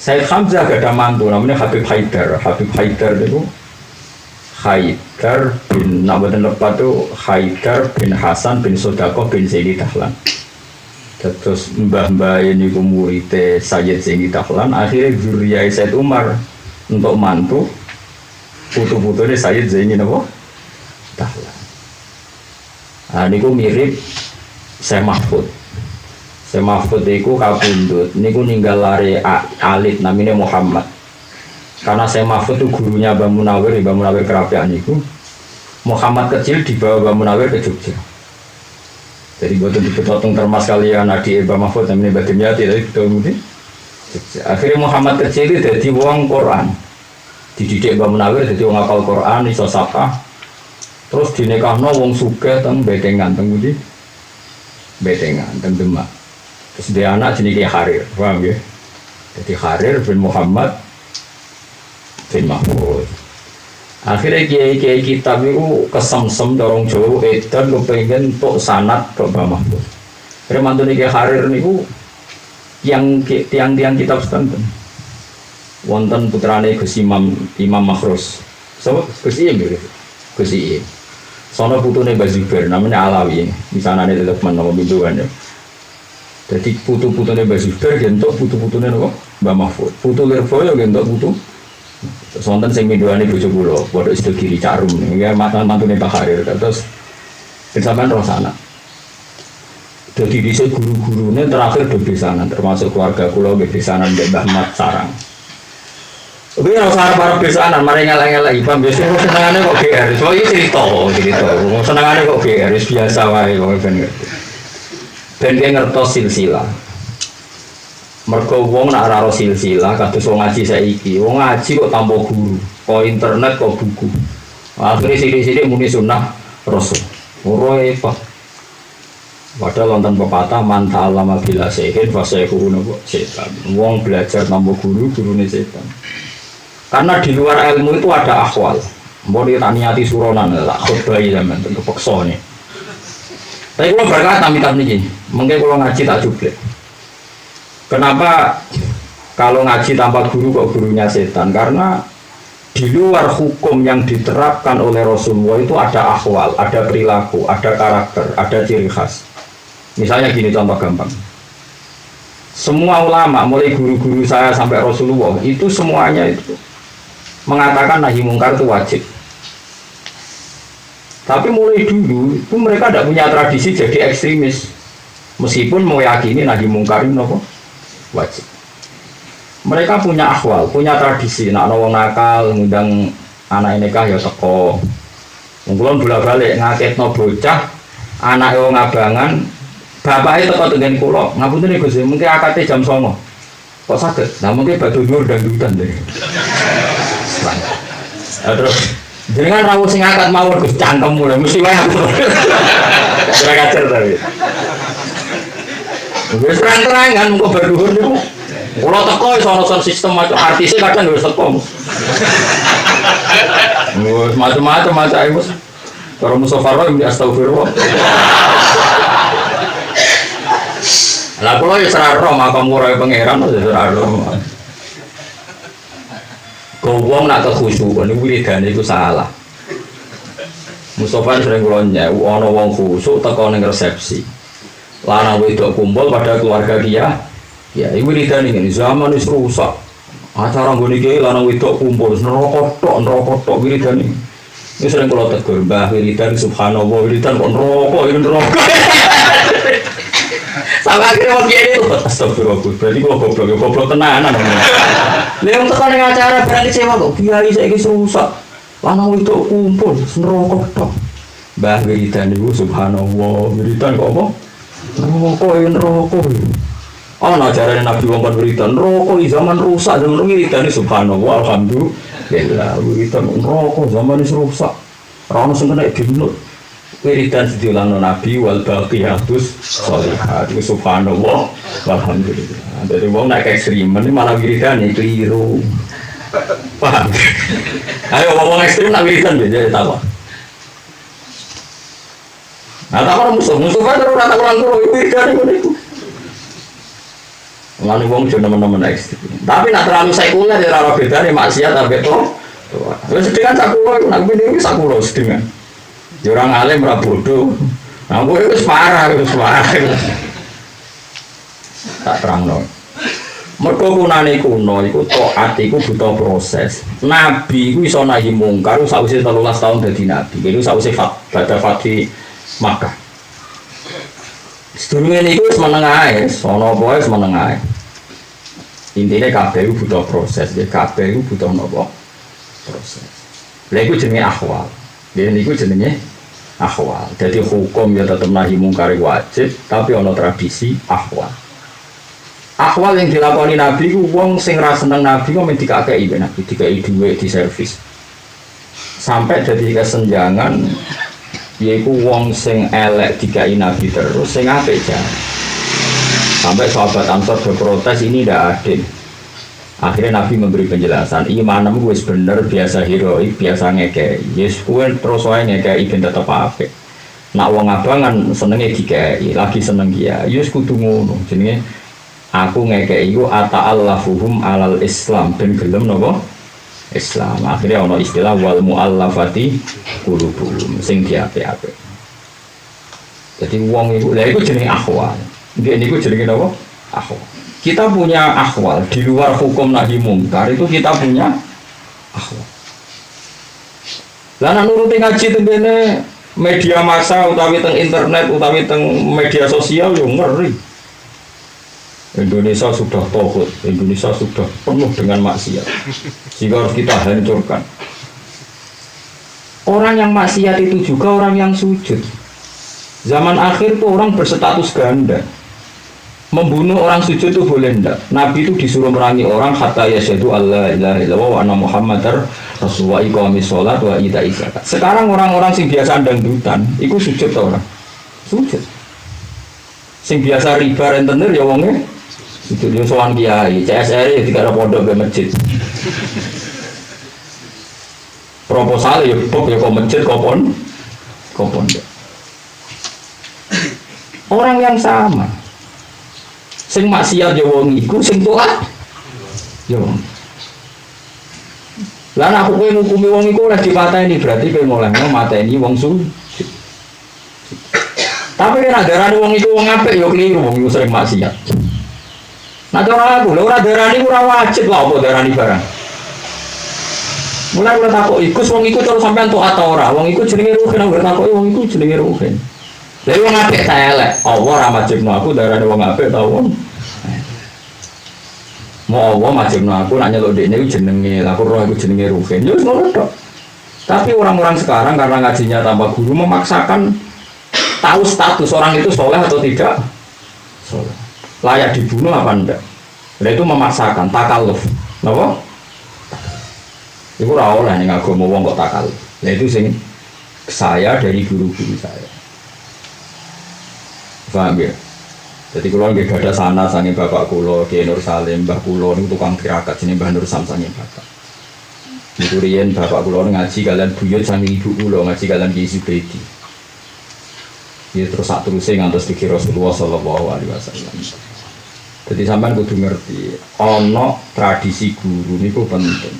Sayyid Hamzah gak ada mantu namanya Habib Haidar. Habib Haidar itu Haidar bin Nabadan Lepat itu Haidar bin Hasan bin Sodakoh bin Zaini Dahlan. Terus mbah-mbah ini muridnya Sayyid Zaini Dahlan. Akhirnya zuriyah Sayyid Umar untuk mantu putu-putunya Sayyid Zaini Dahlan. Nah ini mirip Syekh Mahfud. Syekh Mahfud itu kabundut. Ini ninggal lari alit namanya Muhammad. Karena Syekh Mahfud itu gurunya Mbah Munawir, Mbah Munawir Kerapian itu. Muhammad kecil dibawa Mbah Munawir ke Jogja. Jadi betul dipotong termas kalian adik Mbah Mahfud namanya Mbah Dimyati tadi kemudian. Akhirnya Muhammad kecil itu jadi wong Quran. Dididik Mbah Munawir jadi wong hafal Quran, iso sapa. Terus dinekahno wong sugih teng Betengan teng pundi? Betengan teng Demak. Terus dia anak jenenge Ki Harir, paham ya? Jadi Harir bin Muhammad bin Mahfud. Akhirnya kiai-kiai kitab itu kesemsem dorong Jawa edan kepengen untuk sanad ke Mbah Mahfud. Akhirnya mantune Ki Harir niku yang tiang-tiang kitab sedanten. Wonten putrane Gus Imam Makhrus. Sapa Gus Im ya? Gus Im. Sono putune Bazibar namanya Alawi. Misalnya ada Lukman nama bintuan ya. Jadi putu-putune Bazibar gentok putu-putune napa? Mbah Mahfud. Putu Lirboyo gentok putu. Sonten sing minduane bojo kula, padha isto kiri carum. Ya mantune Pak Harir terus sampean roh sana. Dadi dhisik guru-gurune terakhir do besanan termasuk keluarga kula nggih besanan Mbah Mat sarang. Oke, ora usah besanan, mari ngelak-ngelak paham ya senengane kok GR. So iki cerita. Senengane kok GR biasa wae kok ben ngerti. Ben ngertos silsilah. Mergo wong nak ora silsilah kados wong ngaji saiki. Wong ngaji kok tanpa guru, kok internet kok buku. Akhire sithik-sithik muni sunah Rasul. Ora apa. Padahal wonten pepatah man ta'allama bila sehin fa sayhunu setan. Wong belajar tanpa guru, gurune setan. Karena di luar ilmu itu ada akhwal. Mbok tak niati suronan lah khotbah zaman tentu paksa nih. Tapi kalau berkata minta niki, mungkin kalau ngaji tak cukup. Kenapa kalau ngaji tanpa guru kok gurunya setan? Karena di luar hukum yang diterapkan oleh Rasulullah itu ada akhwal, ada perilaku, ada karakter, ada ciri khas. Misalnya gini contoh gampang. Semua ulama mulai guru-guru saya sampai Rasulullah itu semuanya itu mengatakan nahi mungkar itu wajib. Tapi mulai dulu itu mereka tidak punya tradisi jadi ekstremis. Meskipun meyakini nahi mungkar itu wajib. Mereka punya akhwal, punya tradisi. Nak wong nakal ngundang anak nikah ya teko. Mungkin bolak-balik ngaketno bocah, anak wong abangan, bapaknya teko dengan kula. Ngapunten nih Gus, mungkin akadnya jam 09.00. Kok sakit? Nah mungkin batu nur dan dutan deh. Terus jenengan rawuh sing akad mawon Gus cangkem mulai mesti wae aku. Ora kacer tapi. Wis terang-terangan mengko baduhur niku. Kula teko iso ana sistem macam artise kadang wis teko. Wis macam-macam macam wis. Karo Mustofa Roy astagfirullah. Lah kula ya ora roh makam ora pangeran ora roh. Wong nak kekhusyukan niku wiridane iku salah. Mustofa sering kula nyewu ana wong khusyuk teko ning resepsi. Lanang wedok kumpul pada keluarga dia. Ya, iku wiridane ngene zaman wis rusak. Acara nggone iki lanang wedok kumpul neraka tok wiridane. Wis sering kula tegur, Mbah wiridan subhanallah wiridan kok neraka iki neraka. Sampai akhirnya mau gini tuh, astagfirullah, berarti gua goblok tenanan. Leung tekan yang acara berarti sewa kok kiai saya kisah rusak. Lanang itu kumpul, nerokok tok. Mbah wiridan itu subhanallah, wiridan kok apa? Nerokok ini nerokok. Oh, nah ajaran Nabi wong kon wiridan rokok zaman rusak zaman wiridan subhanallah alhamdulillah wiridan rokok zaman rusak. Ora ono sing kena dinut. Wiridan diulangno Nabi wal baqiyatus sholihat. Subhanallah walhamdulillah. Dari wong nek ekstremen malah wiridan keliru. Paham? Ayo ngomong ekstrem nak wiridan beda ta kok. Nah, tak orang musuh kan terus rata ulang terus wiridan itu. Lalu wong jo nemen-nemen ekstrim. Tapi nak terlalu sekuler ya ora bedane maksiat ambek to. Wis sedih kan sakulo nak ngene iki sakulo sedih kan. Ya orang alim ora bodoh. Nah, kowe wis parah. Tak terangno. Mergo kunane kuno iku taat iku butuh proses. Nabi iku iso nahi mungkar sakwise 13 tahun dadi nabi. Iku sakwise badha Fatih Makkah. Sedurunge niku wis meneng ae, sono apa wis meneng ae. Intine kabeh butuh proses, ya kabeh butuh napa? Proses. Lha iku jenenge ahwal. Lha niku jenenge ahwal. Jadi hukum ya tetep nahi mungkar wajib, tapi ana tradisi ahwal. Ahwal yang dilakoni Nabi ku wong sing ra seneng Nabi kok men dikakeki Nabi, dikai dhuwit di servis. Sampai jadi kesenjangan yaiku wong sing elek dikai Nabi terus sing apik jan. Sampai sahabat Ansor berprotes ini tidak adil. Akhirnya Nabi memberi penjelasan, imanmu wis bener biasa heroik, biasa ngekei. Yes kowe terus wae ngekei ben tetep apik. Nak wong abangan senenge dikei, lagi seneng ya. Yes kudu ngono. Jenenge aku ngekei iku ata'allafuhum alal Islam ben gelem napa? Islam. Akhirnya ono istilah wal muallafati qulubuhum sing diapik-apik. Jadi wong iku lha iku jenenge ahwal. Nggih niku jenenge napa? Ahwal. Kita punya ahwal di luar hukum nahi mungkar itu kita punya ahwal. Lah nek nuruti ngaji tengene media massa utawi teng internet utawi teng media sosial yo ngeri. Indonesia sudah tauhid, Indonesia sudah penuh dengan maksiat. Sehingga harus kita hancurkan. Orang yang maksiat itu juga orang yang sujud. Zaman akhir tuh orang berstatus ganda. Membunuh orang sujud itu boleh enggak? Nabi itu disuruh merangi orang hatta yasyhadu alla ilaha illallah wa anna muhammadar rasulullah iqamis shalat wa ita'iz zakat. Sekarang orang-orang sing biasa dangdutan, iku sujud ta ora? Sujud. Sing biasa riba rentenir ya wonge sujud yo sowan kiai, CSR ya dikira pondok ke masjid. Proposal ya kok ya kok masjid kok pondok. Orang yang sama. Sing maksiat ya wong iku sing taat ya wong. Lah nek kowe ngukumi wong iku oleh dipateni berarti kowe ngolehno mateni wong sujud. Tapi nek darani wong iku wong apik ya keliru wong iku sering maksiat. Nah cara aku lho ora darani ora wajib lah apa darani barang. Mulai ora takoki iku wong iku terus sampean taat ta ora? Wong iku jenenge ruhin ora takoki wong iku jenenge ruhin. Lha wong apik ta elek, Allah ora majibno aku darane wong apik ta wong. Mau Allah majibno aku nak nyeluk dekne iku jenenge, aku roh iku jenenge ruhin. Ya wis ngono tok. Tapi orang-orang sekarang karena ngajinya tanpa guru memaksakan tahu status orang itu soleh atau tidak. Soleh. Layak dibunuh apa enggak? Lha itu memaksakan takalluf. Napa? Iku ora oleh ning agama wong kok takalluf. Lha itu sing saya dari guru-guru saya. Paham ya? Jadi kalau nggak ada sana sange bapak kulo, Kiai Nur Salim, mbah kulo itu tukang tirakat sini mbah Nur Sam sange bapak. Itu riyen bapak kulo ngaji kalian buyut sange ibu kulo ngaji kalian Kiai Subedi. Ya terus sak teruse ngantos dikira Rasulullah sallallahu alaihi wasallam. Jadi sampean kudu ngerti, ana tradisi guru niku penting.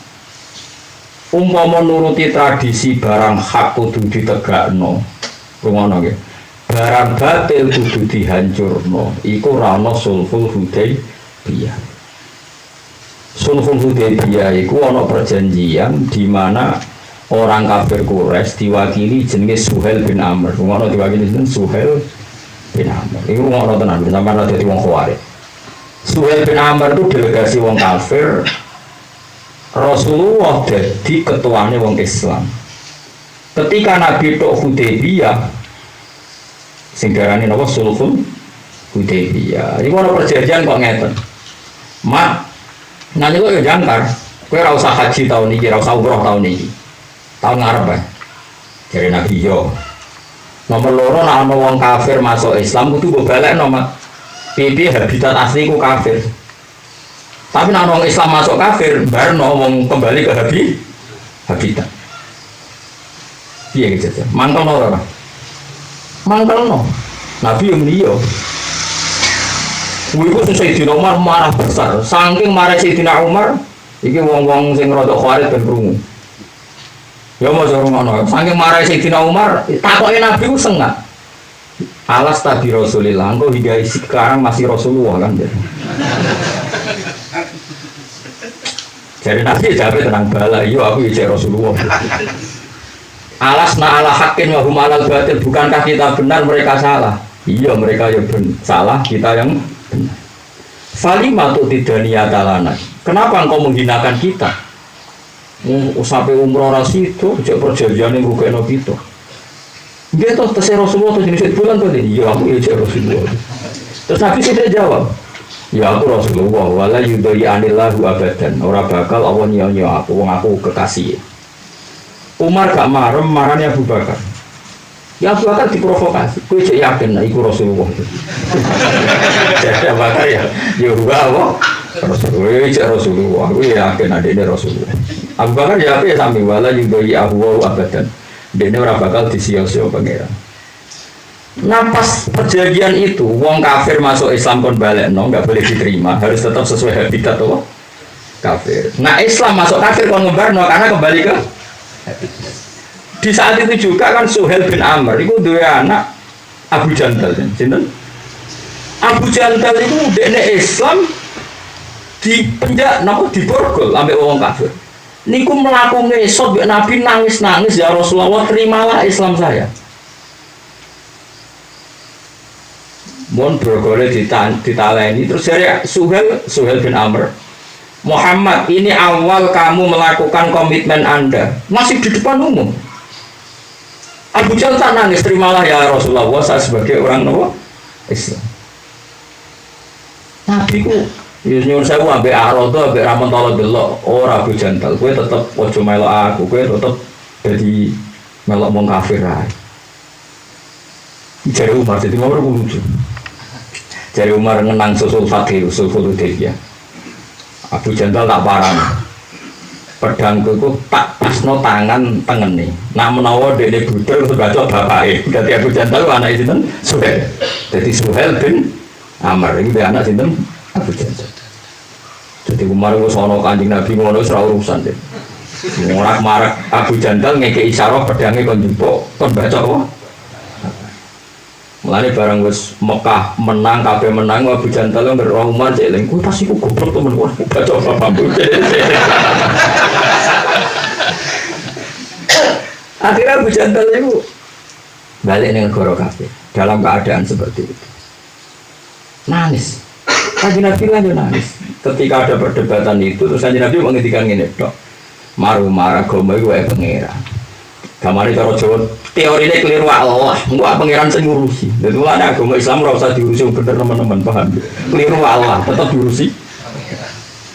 Umpama nuruti tradisi barang hak kudu ditegakno. Rungono nggih. Barang batil kudu dihancurno iku ora ana sulhul Hudaybiyah. Sulhul Hudaybiyah iku ana perjanjian di mana orang kafir Quraisy diwakili jenenge Suhail bin Amr. Ngono diwakili jeneng Suhail bin Amr. Iku ngono tenan sampeyan dadi wong Khawarij. Suhail bin Amr itu delegasi wong kafir. Rasulullah dadi ketuane wong Islam. Ketika Nabi tok Hudaybiyah sing darane napa sulhul Hudaybiyah. Ini ono perjanjian kok ngeten. Mak, nanti kok ya jangkar. Kowe ora usah haji tahun ini, ora usah umroh tahun ini. Tahun ngarep ya. Dari Nabi yo. Nomor loro nek ana wong kafir masuk Islam kudu mbok balekno, Mak. Piye habitat asli ku kafir. Tapi nek wong Islam masuk kafir, barno wong kembali ke habitat. Piye gitu. Mangkelno ora? Mangkelno. Nabi yang liya. Wiku Sayyidina Umar marah besar. Saking marah Sayyidina Umar, iki wong-wong sing rada khawarij ben krungu. Ya mau jorong ngono. Saking marah Sayyidina Umar, takoke Nabi ku sengak. Alas tabi Rasulillah, engko hingga sekarang masih Rasulullah kan. Jadi Nabi jawab tenang bala, iya aku ya Rasulullah. Alas na ala hakin wa hum alal batil, bukankah kita benar mereka salah? Iya mereka yang salah, kita yang benar. Falimatu tidaniyatalana. Kenapa engkau menghinakan kita? Sampai umroh ras itu, cek perjanjian yang rugekno kita. Dia tuh tesih Rasulullah tuh jenis bulan tuh ini. Ya aku ya Rasulullah. Terus Nabi sudah jawab. Ya aku Rasulullah. Wala yudai anillahu abadan. Orang bakal Allah nyonya aku, wong aku kekasih. Umar gak marahnya Abu Bakar. Ya Abu Bakar diprovokasi. Kue cek yakin lah, iku Rasulullah. Jadi Abu Bakar ya apa? Rasulullah, cek Rasulullah. Aku yakin adiknya Rasulullah. Abu Bakar ya apa ya sami wala yudai ahwa abadan. Dia ini orang bakal disiyo-siyo pangeran. Nah pas perjanjian itu, wong kafir masuk Islam kon balekno, nggak boleh diterima, harus tetap sesuai habitat tuh kafir. Nah Islam masuk kafir kon ngebarno karena kembali ke di saat itu juga kan Suhail bin Amr itu dua anak Abu Jandal, Abu Jandal itu dekne Islam di penjara, di borgol ambek wong kafir. Niku melakukan ngesot Nabi nangis-nangis ya Rasulullah terimalah Islam saya. Mohon bergoleh ditaleni terus dari Suhail bin Amr. Muhammad ini awal kamu melakukan komitmen Anda masih di depan umum. Abu Jahal tak nangis terimalah ya Rasulullah saya sebagai orang Islam. Nabi ku nyuwun sewu ambek arodo ambek ramon tolo delok ora Abu Jandal kowe tetep ojo melok aku kowe tetep dadi melok wong kafir ae. Jare Umar dadi ngomong lucu. Jare Umar ngenang susul Fatih usul Hudaybiyah. Abu Jandal tak parang. Pedangku ku tak pasno tangan tengene. Nak menawa dekne budal terus bacok bapake. Dadi Abu Jandal anake sinten? Suhail. Dadi Suhail bin Amr iki anak sinten? Abu Jandal. Jadi Umar itu sono Kanjeng Nabi ngono wis ora urusan deh. Ngorak-marak Abu Jandal ngekeki isyarah pedhange kon jupuk, kon baca apa? Mulane barang wis Mekah menang kabeh menang Abu Jandal ngerti Umar cek eling ku tas iku goblok temen kok baca apa-apa. Akhirnya Abu Jandal itu balik ning negara kafir dalam keadaan seperti itu. Nangis. Kanjeng Nabi lanjut nangis. Ketika ada perdebatan itu, terus Kanjeng Nabi menghentikan ini, dok. Marah agama itu kayak pangeran. Gamane cara Jawa, teorine keliru Allah. Engko pangeran sing ngurusi. Dadi ana agama Islam ora usah diurusi bener teman-teman, paham? Keliru Allah, tetap diurusi.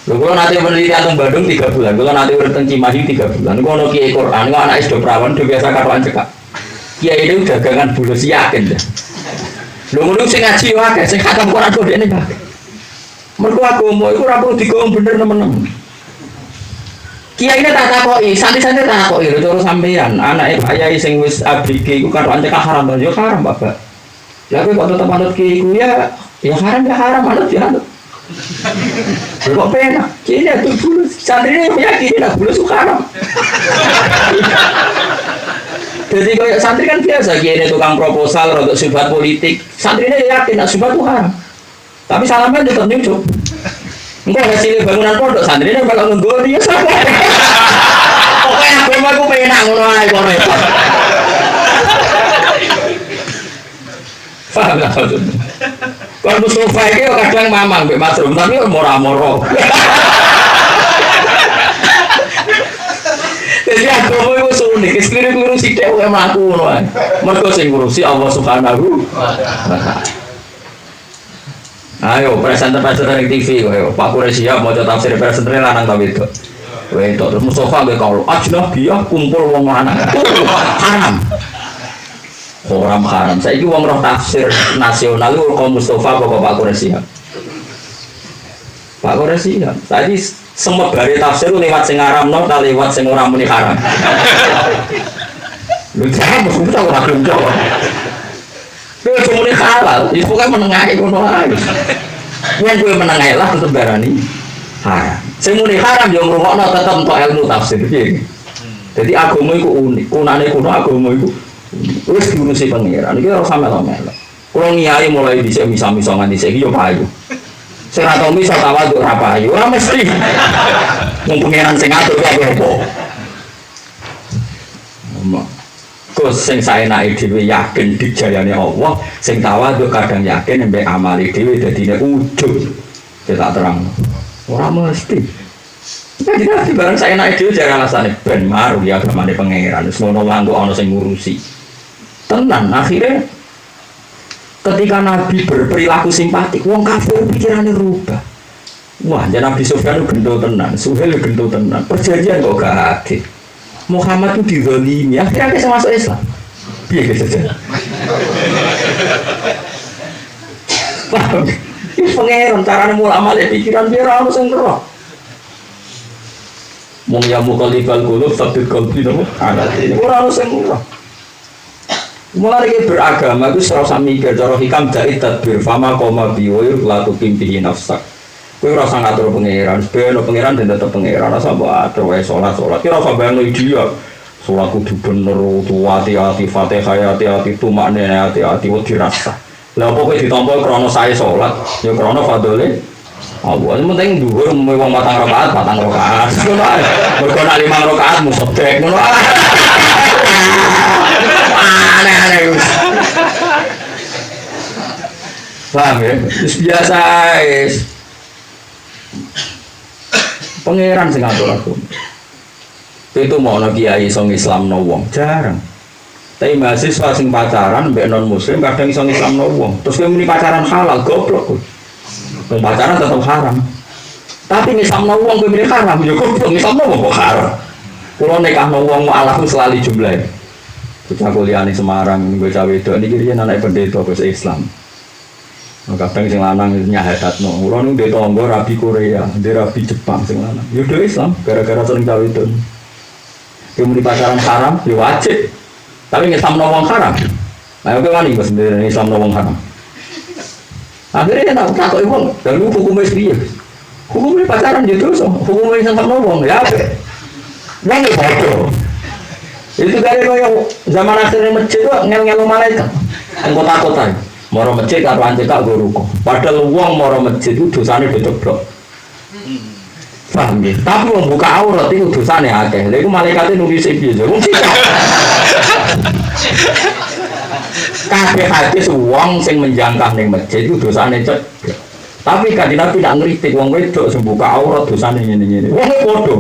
Lho kula nate penelitian teng Bandung 3 bulan, kula nate urip teng Cimahi 3 bulan. Kok ono kiai Quran, kok anake do prawan, do biasa karuan cekak. Kiai itu dagangan bulus yakin deh. Lho ngono sing ngaji yo akeh, sing khatam Quran kok dekne akeh. Mergo agama iku ora perlu digom bener teman-teman. Kiai ini tak takoki, santri-santri tak takoki lho cara sampean, anake kiai sing wis ABG iku kan pancen haram to, yo haram, Bapak. Lah kowe kok tetep anut kiai ku ya haram anut ya anut. Kok penak, kiai itu bulus, santrine yakin nek bulus ku haram. Jadi kayak santri kan biasa, kiai ini tukang proposal untuk subhat politik, santrine yakin nek subhat ku haram. Tapi salaman tetap nyucuk. Enggak hasilnya bangunan pondok santri ini bakal ngundur dia sama. Pokoknya agama aku penak ngono ae kok repot. Paham gak maksudnya? Kalau Mustafa itu kadang mamang mbek Masrum tapi moro-moro. Jadi agama itu unik, keliru-keliru sithik kok mlaku ngono ae. Mergo sing ngurusi Allah Subhanahu wa taala. Ayo presenter di TV, ayo Pak Kures siap mau coba tafsir presenter lanang tapi itu. Wedok terus Mustafa be kalau ajnabiyah kumpul wong lanang. Haram. Haram. Saiki wong roh tafsir nasional iku kok Mustafa apa Pak Kures siap. Pak Kures siap. Tadi semua dari tafsir lewat sing haramno ta lewat sing ora muni haram. Lu jangan mesti ora gelem jawab. Kowe cuma halal, itu kan menengahi ngono ae. Yang gue menengahi lah tetep darani haram. Sing muni haram yo ngrungokno tetep entuk ilmu tafsir iki. Jadi agama iku unik, kunane kuno agama iku wis diurusi pangeran. Iki ora sampe-sampe. Kulo ngiyai mulai dhisik misa-misa nganti saiki yo payu. Sing ora tau misa tawaduk ora payu, ora mesti. Wong pangeran sing ngatur apa-apa. Kus sing saenake dhewe yakin dijayane Allah, sing tawadhu kadang yakin mbek amali dhewe dadine ujug. Tak terang. Ora mesti. Jadi nanti barang saenake dhewe jare alasane ben maru ya agamane pangeran. Wis ngono wae kok ana sing ngurusi. Tenan akhirnya ketika Nabi berperilaku simpatik, wong kafir pikirane rubah. Wah, jan Nabi Sufyan gendho tenan, Suhail gendho tenan. Perjanjian kok gak adil. Muhammad itu dizalimi, akhirnya bisa masuk Islam. Iya gitu saja. Ini pengeran, caranya mulai amal pikiran biar harus yang terang. Mengyamu kalibal gulub, sabit kalbi dong. Ada ini orang harus yang terang. Mulai lagi beragama itu serasa mikir, cara hikam dari tadbir, fama koma biwoyur, latu pimpihi nafsak. Kowe rasa ngatur pangeran, sebenarnya pangeran dan tetap pangeran rasa buat terus sholat. Kira rasa bayang dia sholat kudu bener, tuh hati-hati, fatihah hati-hati, tuh maknanya hati-hati, wajib rasa. Lah pokoknya ditompol krono saya sholat, ya krono fadole. Yang penting dhuwur wong matang rakaat. Ngono ae. Mergo nek 5 rakaat musedek ngono ae. Aneh-aneh. Paham ya? Biasa guys. Pangeran sing ngatur aku. Itu mau kiai sing Islamno wong jarang. Tapi mahasiswa sing pacaran mbek non muslim kadang iso Islamno wong. Terus kowe muni pacaran halal goblok. Wong pacaran tetap haram. Tapi Islamno wong kowe muni haram yo goblok Islamno wong kok haram. Kulo nikahno wong alahku selalu jumlah. Bocah kuliah ning Semarang nggo cawe wedok niki riyen anak pendeta basa Islam. Kadang sing lanang nyahadatno. Kulo ning ndek tangga rabi Korea, ndek rabi Jepang sing lanang. Yo do Islam gara-gara sering cawe wedok. Kowe muni pacaran haram yo wajib. Tapi Islamno wong haram. Ayo kowe wani Mas Islamno wong haram. Akhirnya nak takoki wong, lalu hukumnya piye? Hukumnya pacaran yo dosa, hukumnya Islamno wong ya apa? Nang bodoh. Itu kaya zaman akhirnya masjid itu ngel-ngelu malaikat kota-kota moro masjid karo ancekak go ruko padahal wong moro masjid itu dosane bedoblok paham ya? Tapi wong buka aurat itu dosane akeh lha iku malaikate nulis piye wong kabeh hadis wong sing menjangkah ning masjid itu dosane cedhek tapi kanthi Nabi tidak ngritik wong wedok sing buka aurat dosane ngene-ngene wong padha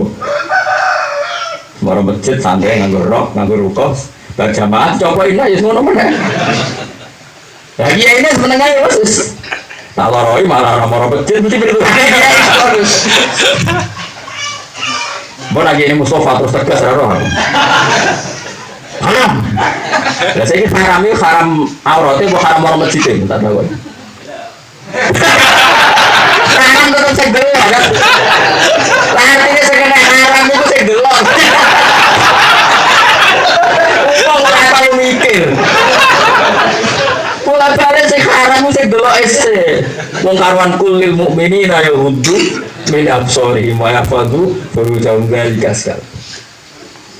moro masjid santai nganggo rok, nganggo rukos, berjamaah coba ini aja ngono meneh. Ya iya ini sebenarnya wis. Tak loroi malah moro masjid mesti begitu. Bon lagi ini Mustafa terus tegas karo aku. Haram. Ya saiki haram iki haram aurate kok haram moro masjid tak tahu. Haram terus sing delok kan. Lah artine sing haram itu sing delok. Mikir. Pola kare sing haram sing delok ese. Wong karuan kulil mukminina ya hudu min absori ma yafadu baru jauh dari kasal.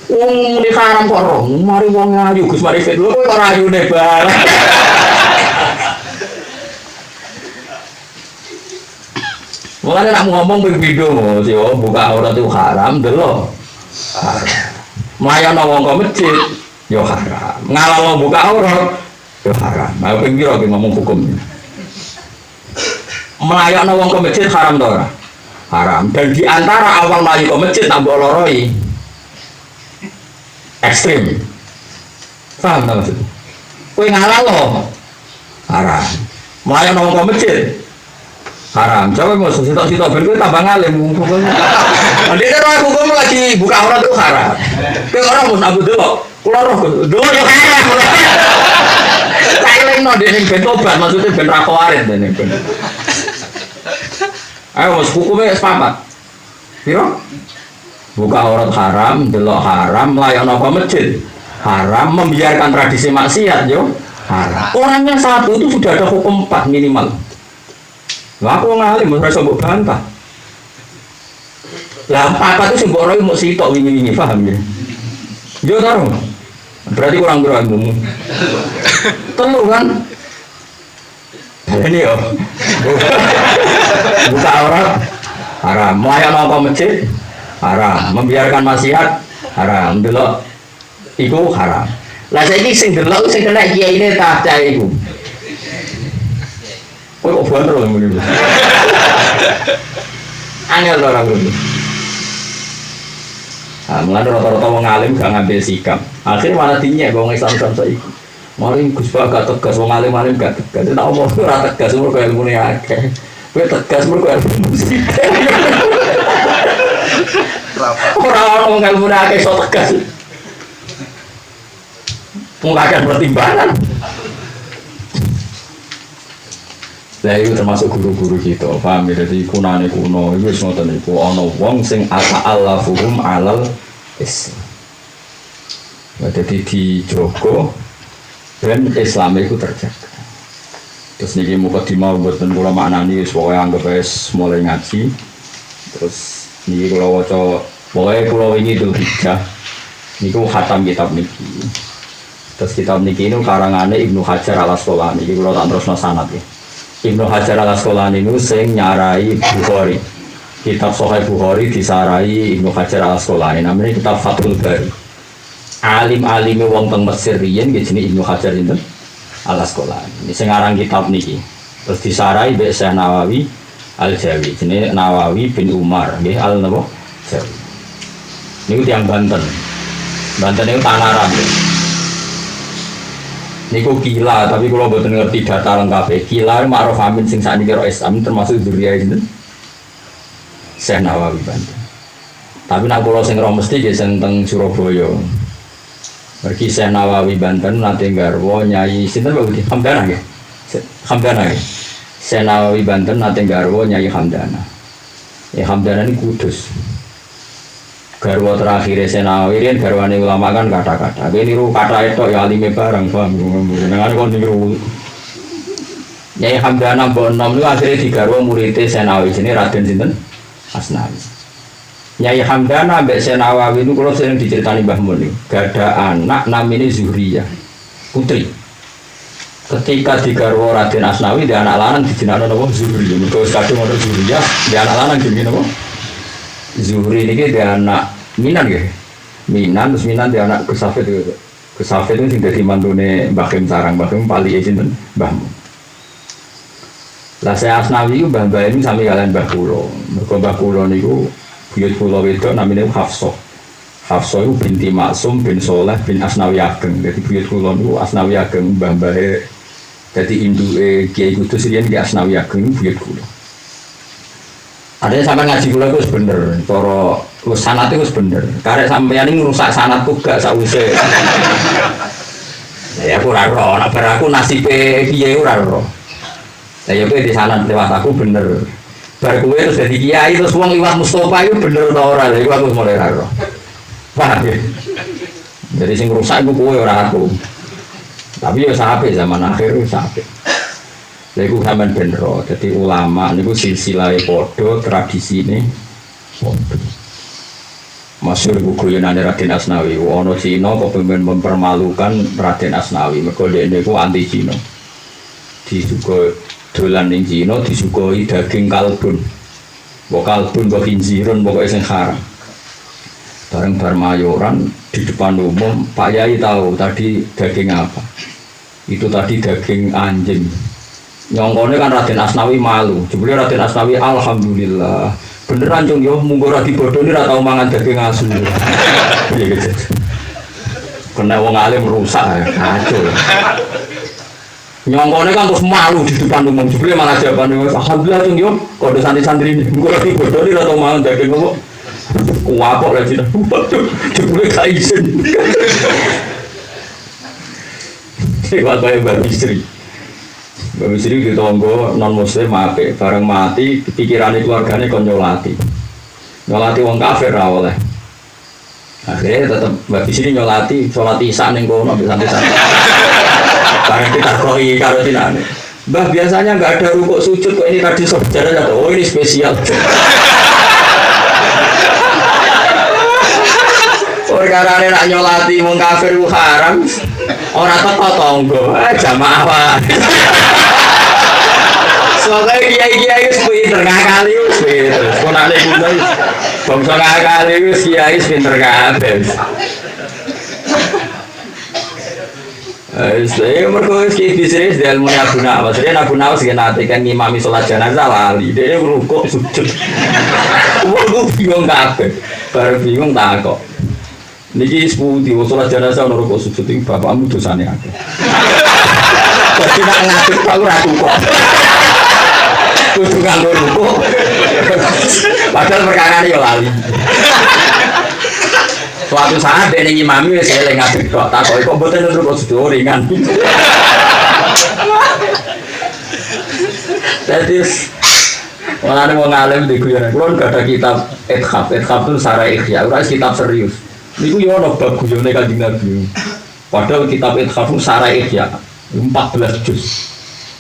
Wong muni haram kok ro, mari wong ayu Gus mari fit lho kok ayune bareng. Mulane nak ngomong begitu sih buka aurat itu haram delok. Mlayan wong kok masjid yo haram. Ngalah buka aurat yo haram. Mau pinggir ki ngomong hukumnya. Melayakno wong ke masjid haram to ora? Haram. Dan di antara awal mlayu ke masjid tambah loroi. Ekstrim. Paham ta maksud? Kowe ngalah lo haram. Melayakno wong ke masjid haram. Coba mau sitok-sitok ben kowe tambah ngalim hukumnya. Nanti kan hukum lagi buka aurat itu haram. Kowe orang mau nabu dulu. Kula roh dulu yo haram. Kaileng no dene ben tobat maksudnya ben ra kuarit dene ben. Ayo wis hukumnya sepakat. Piro? Buka aurat haram, delok haram, melayani apa masjid haram, membiarkan tradisi maksiat yo haram. Orangnya satu itu sudah ada hukum 4 minimal. Lah aku ngalim ora iso mbok bantah. Lah 4 itu sing mbok ora mau sitok wingi-wingi paham ya. Yo taruh. Berarti kurang ilmu. Telu kan? Ini yo. Buka aurat haram, melayani apa masjid haram, membiarkan maksiat haram, delok iku haram. Lah saiki sing delok sing kena kiyaine tak cah iku. Kowe kok bener lho ngene. Angel lho orang ngono. Mulane rata-rata wong alim gak ngambil sikap. Akhirnya malah dinyek wong Islam saiki. Mari Gus Pak gak tegas, wong alim-alim gak tegas. Nek omong ora tegas mergo ilmune akeh. Kowe tegas mergo ilmu musik. Orang ilmu akeh iso tegas. Mengakeh pertimbangan. Lah itu termasuk guru-guru kita, paham ya? Jadi kunane kuno itu wis ngoten niku ana wong sing ata'allafuhum 'alal Islam. Jadi dijogo dan Islam itu terjaga. Terus niki mukadimah mboten kula maknani wis pokoke anggap wis mulai ngaji. Terus niki kula waca pokoke kula wingi Dzul Hijjah niku khatam kitab niki. Terus kitab niki niku karangane Ibnu Hajar Al-Asqalani. Iki kula tak terusno sanad ya. Ibnu Hajar Al-Asqalani niku sing nyarai Bukhari. Kitab Sahih Bukhari disarai Ibnu Hajar Al-Asqalani. Namanya kitab Fathul Bari. Alim-alime wong teng Mesir riyen nggih jenenge Ibnu Hajar sinten? Al-Asqalani. Ini sing aran kitab niki. Terus disarai mbek Syekh Nawawi Al-Jawi. Jenenge Nawawi bin Umar nggih Al-Nawawi Jawi. Niku tiyang Banten. Banten niku tanah Arab. Niku kila, tapi kalau mboten ngerti data lengkap. Kila ma'ruf amin sing sakniki karo Islam termasuk dzurriyyah sinten? Syekh Nawawi Banten. Tapi nak kula sing ora mesti nggih sing teng Surabaya. Mergi Syekh Nawawi Banten nate garwa Nyai sinten Pak Hamdana nggih. Hamdana nggih. Syekh Nawawi Banten nate garwa Nyai Hamdana. Ya Hamdana ini Kudus. Garwa terakhir Senawi riyen garwane ulama kan kata-kata. Kowe niru kata itu ya alime barang paham. Jenengan kon niru. Nyai Hamdana mbok enom niku akhire digarwa murid Senawi jenenge Raden sinten? Asnawi. Nyai Hamdana mbek Senawi niku kula sering diceritani Mbah Mun niku. Gada anak namine Zuhriyah. Putri. Ketika digarwa Raden Asnawi dia anak lanang dijenengno napa Zuhri. Mergo kadung ana Zuhriyah, dia anak lanang jenenge napa? Zuhri ini dia anak Minan ya, Minan terus Minan dia anak Gesafet itu. Gesafet itu sudah dimantune Mbah Kim Sarang, Mbah Kim Pali Esin Mbahmu. Lah saya Asnawi itu Mbah ini sami kalian Mbah Kulo. Mergo Mbah Kulo niku buyut Kulo itu namanya Hafsah. Hafsah itu binti Maksum bin Soleh bin Asnawi Ageng. Jadi buyut Kulo niku Asnawi Ageng Mbah-mbahe. Jadi induke Kiai Kudus riyen ki Asnawi Ageng niku buyut Kulo. Ada sampai ngaji kula itu bener, cara sanat itu bener. Karek sampeyan ini ngerusak sanatku gak sakwise. Ya aku ora ro, nek bar aku nasibe piye ora ro. Lah ya kowe di sanat lewat aku bener. Bar kowe terus dadi kiai terus wong liwat Mustofa itu bener ta ora? Lha iku aku mulai ora ro. Paham ya? Jadi sing ngerusak iku kowe ora aku. Tapi ya sampe zaman akhir wis sampe. Iku sampean bener, jadi ulama niku silsilah padha tradisine padha. Masyhur iku guyonane Raden Asnawi, ana Cina kok pengen mempermalukan Raden Asnawi, mergo dhekne iku anti Cina. Disuguh dolan ning Cina disuguhi daging kalbun. Mbok kalbun mbok khinzirun pokoke sing haram. Bareng bar mayoran di depan umum, Pak Yai tahu tadi daging apa? Itu tadi daging anjing. Nyongkone kan Raden Asnawi malu. Jebule Raden Asnawi alhamdulillah. Beneran cung yo munggo ra dibodoni ra tau mangan daging asu. Piye gitu. Kena wong alim rusak ya, kacau. Nyongkone kan terus malu di depan umum, jebule malah jawabannya alhamdulillah cung yo, kode santri-santri ini, gue lagi bodoh nih atau mau jadi ngomong, kuapok lah sih, waduh, jebule gak izin. Lewat kayak Mbak Bisri di tonggo non muslim mape, bareng mati, pikiran keluarganya kon nyolati wong kafir rawoleh. Akhirnya tetap Mbak Bisri nyolati, sholat isya ning kono santai-santai. Bareng kita koi karo dinane. Mbah biasanya nggak ada rukuk sujud kok ini tadi sejarah atau oh ini spesial. Perkara nak nyolati wong kafir ku haram. Ora teko tangga, jamaah wae. Soale kiai-kiai wis pinter ngakali wis pinter. Ponane kulo bangsa ngakali wis kiai wis pinter kabeh. Saya mergo iki bisnis dari ilmu Abu Nawas. Abu Nawas kan nate kan ngimami salat jenazah lali. Dia rukuk sujud. Wong bingung kabeh. Bar bingung takok. Niki sepundi salat jenazah ono rukuk sujud iki bapakmu dosane akeh. Dadi nek ngatur kok ora cukup. Kudu nganggo rukuk. Padahal perkara yo lali. Suatu saat dia ngimami wis eling ngatur kok takok kok mboten rukuk sujud ringan. Jadi Mulane wong alim di guyon, kulo gak ada kitab Ithaf itu Sarah Ikhya, ora kitab serius. Niku yo ono bab guyone Kanjeng Nabi. Padahal kitab Ithaf itu Sarah Ikhya 14 juz.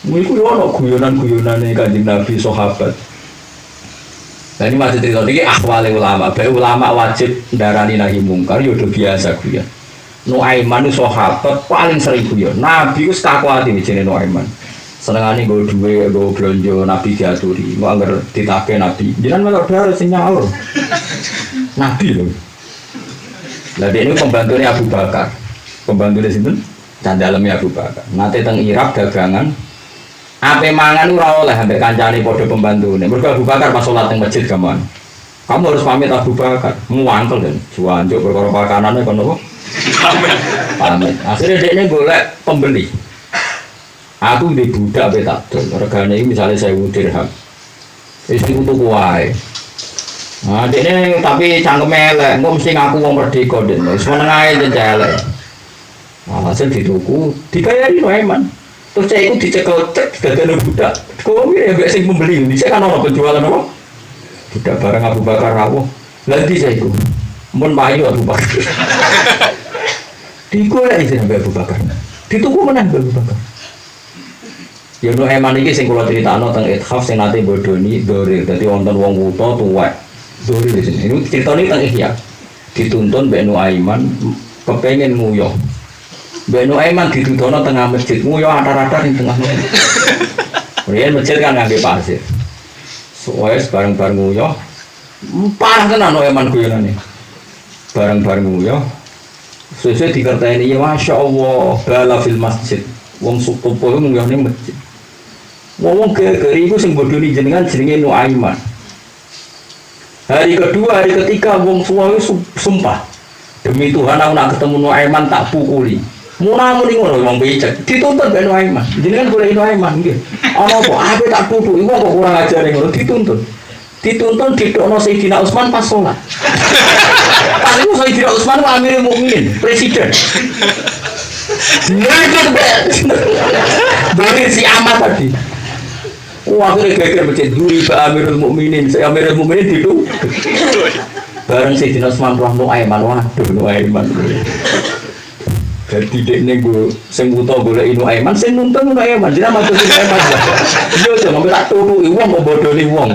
Niku yo ono guyonan-guyonane Kanjeng Nabi sahabat. Nah ini masih cerita ini akwali ulama, baik ulama wajib darani nahi mungkar, yaudah biasa guyon. Nuaiman itu sahabat paling sering guyon. Nabi itu sekakuati nih jenis Nuaiman. Senengane gue duwe, gue belanja Nabi diaturi, gue anggar ditake Nabi. Jangan melok harus nyaur. Nabi loh. Nah dia ini pembantunya Abu Bakar, pembantunya sini, dan dalamnya Abu Bakar. Nanti teng Irak dagangan. Ape mangan ora oleh ambek kancane padha pembantune. Mergo Abu Bakar pas salat ning masjid gaman. Kamu harus pamit Abu Bakar. Muangkel dan juanjuk perkara pakanane kono kok. Pamit. Akhirnya dekne golek pembeli. Aku di budak be tak dol. Regane iki misale 1000 dirham. Wis tuku wae. Nah, dekne tapi cangkeme elek, engko mesti ngaku wong merdeka den. Wis meneng ae jen elek. Hasil dituku, dibayari Nuaiman. Terus saya ikut dicekel cek dadane budak. Kok ya mbek sing pembeli ini saya kan ono penjualan apa? Budak barang Abu Bakar rawuh. Nanti saya ikut. Mun payu Abu Bakar. Digolek iki sampe Abu Bakar. Dituku meneh Abu Bakar. Ya Nuaiman iki sing kula critakno teng Ithaf sing nate bodoni Doril. Dadi wonten wong wuta tuwek. Doril di sini. Ini critane teng Ihya. Dituntun mbek Nuaiman kepengin nguyuh. Mbak Nuaiman didudono tengah masjid, nguyuh atar-atar di tengah masjid. Kemudian masjid kan ngangge pasir. Soalnya bareng-bareng nguyuh, parah tenan Nuaiman guyonane. Bareng-bareng nguyuh, sesuai dikerteni ya Masya Allah, bala fil masjid. Wong supopo itu nguyuh ning masjid. Wong geger iku sing bodoni jenengan jenenge Nuaiman. Hari kedua, hari ketiga wong suwe sumpah. Demi Tuhan aku nak ketemu Nuaiman tak pukuli. Muni ngono wong becek dituntut ben Nuaiman. Jenengan golek Nuaiman nggih. Ana apa ape tak tutu iku kok kurang ajar ngono dituntut. Dituntun didokno Sayyidina Utsman pas salat. Pas iku Sayyidina Utsman ku Amirul Mukminin, presiden. Dari si Ahmad tadi. Wah, akhirnya geger becek duri Pak Amirul Mukminin. Saya Amirul Mukminin dituntut. Bareng Sayyidina Utsman roh Nuaiman, waduh Nuaiman. Jadi dekne gue sing buta golek Nuaiman, sing nuntun Nuaiman, jenengan maksud Nuaiman. Yo to ngombe tak tutuki wong kok bodoni wong.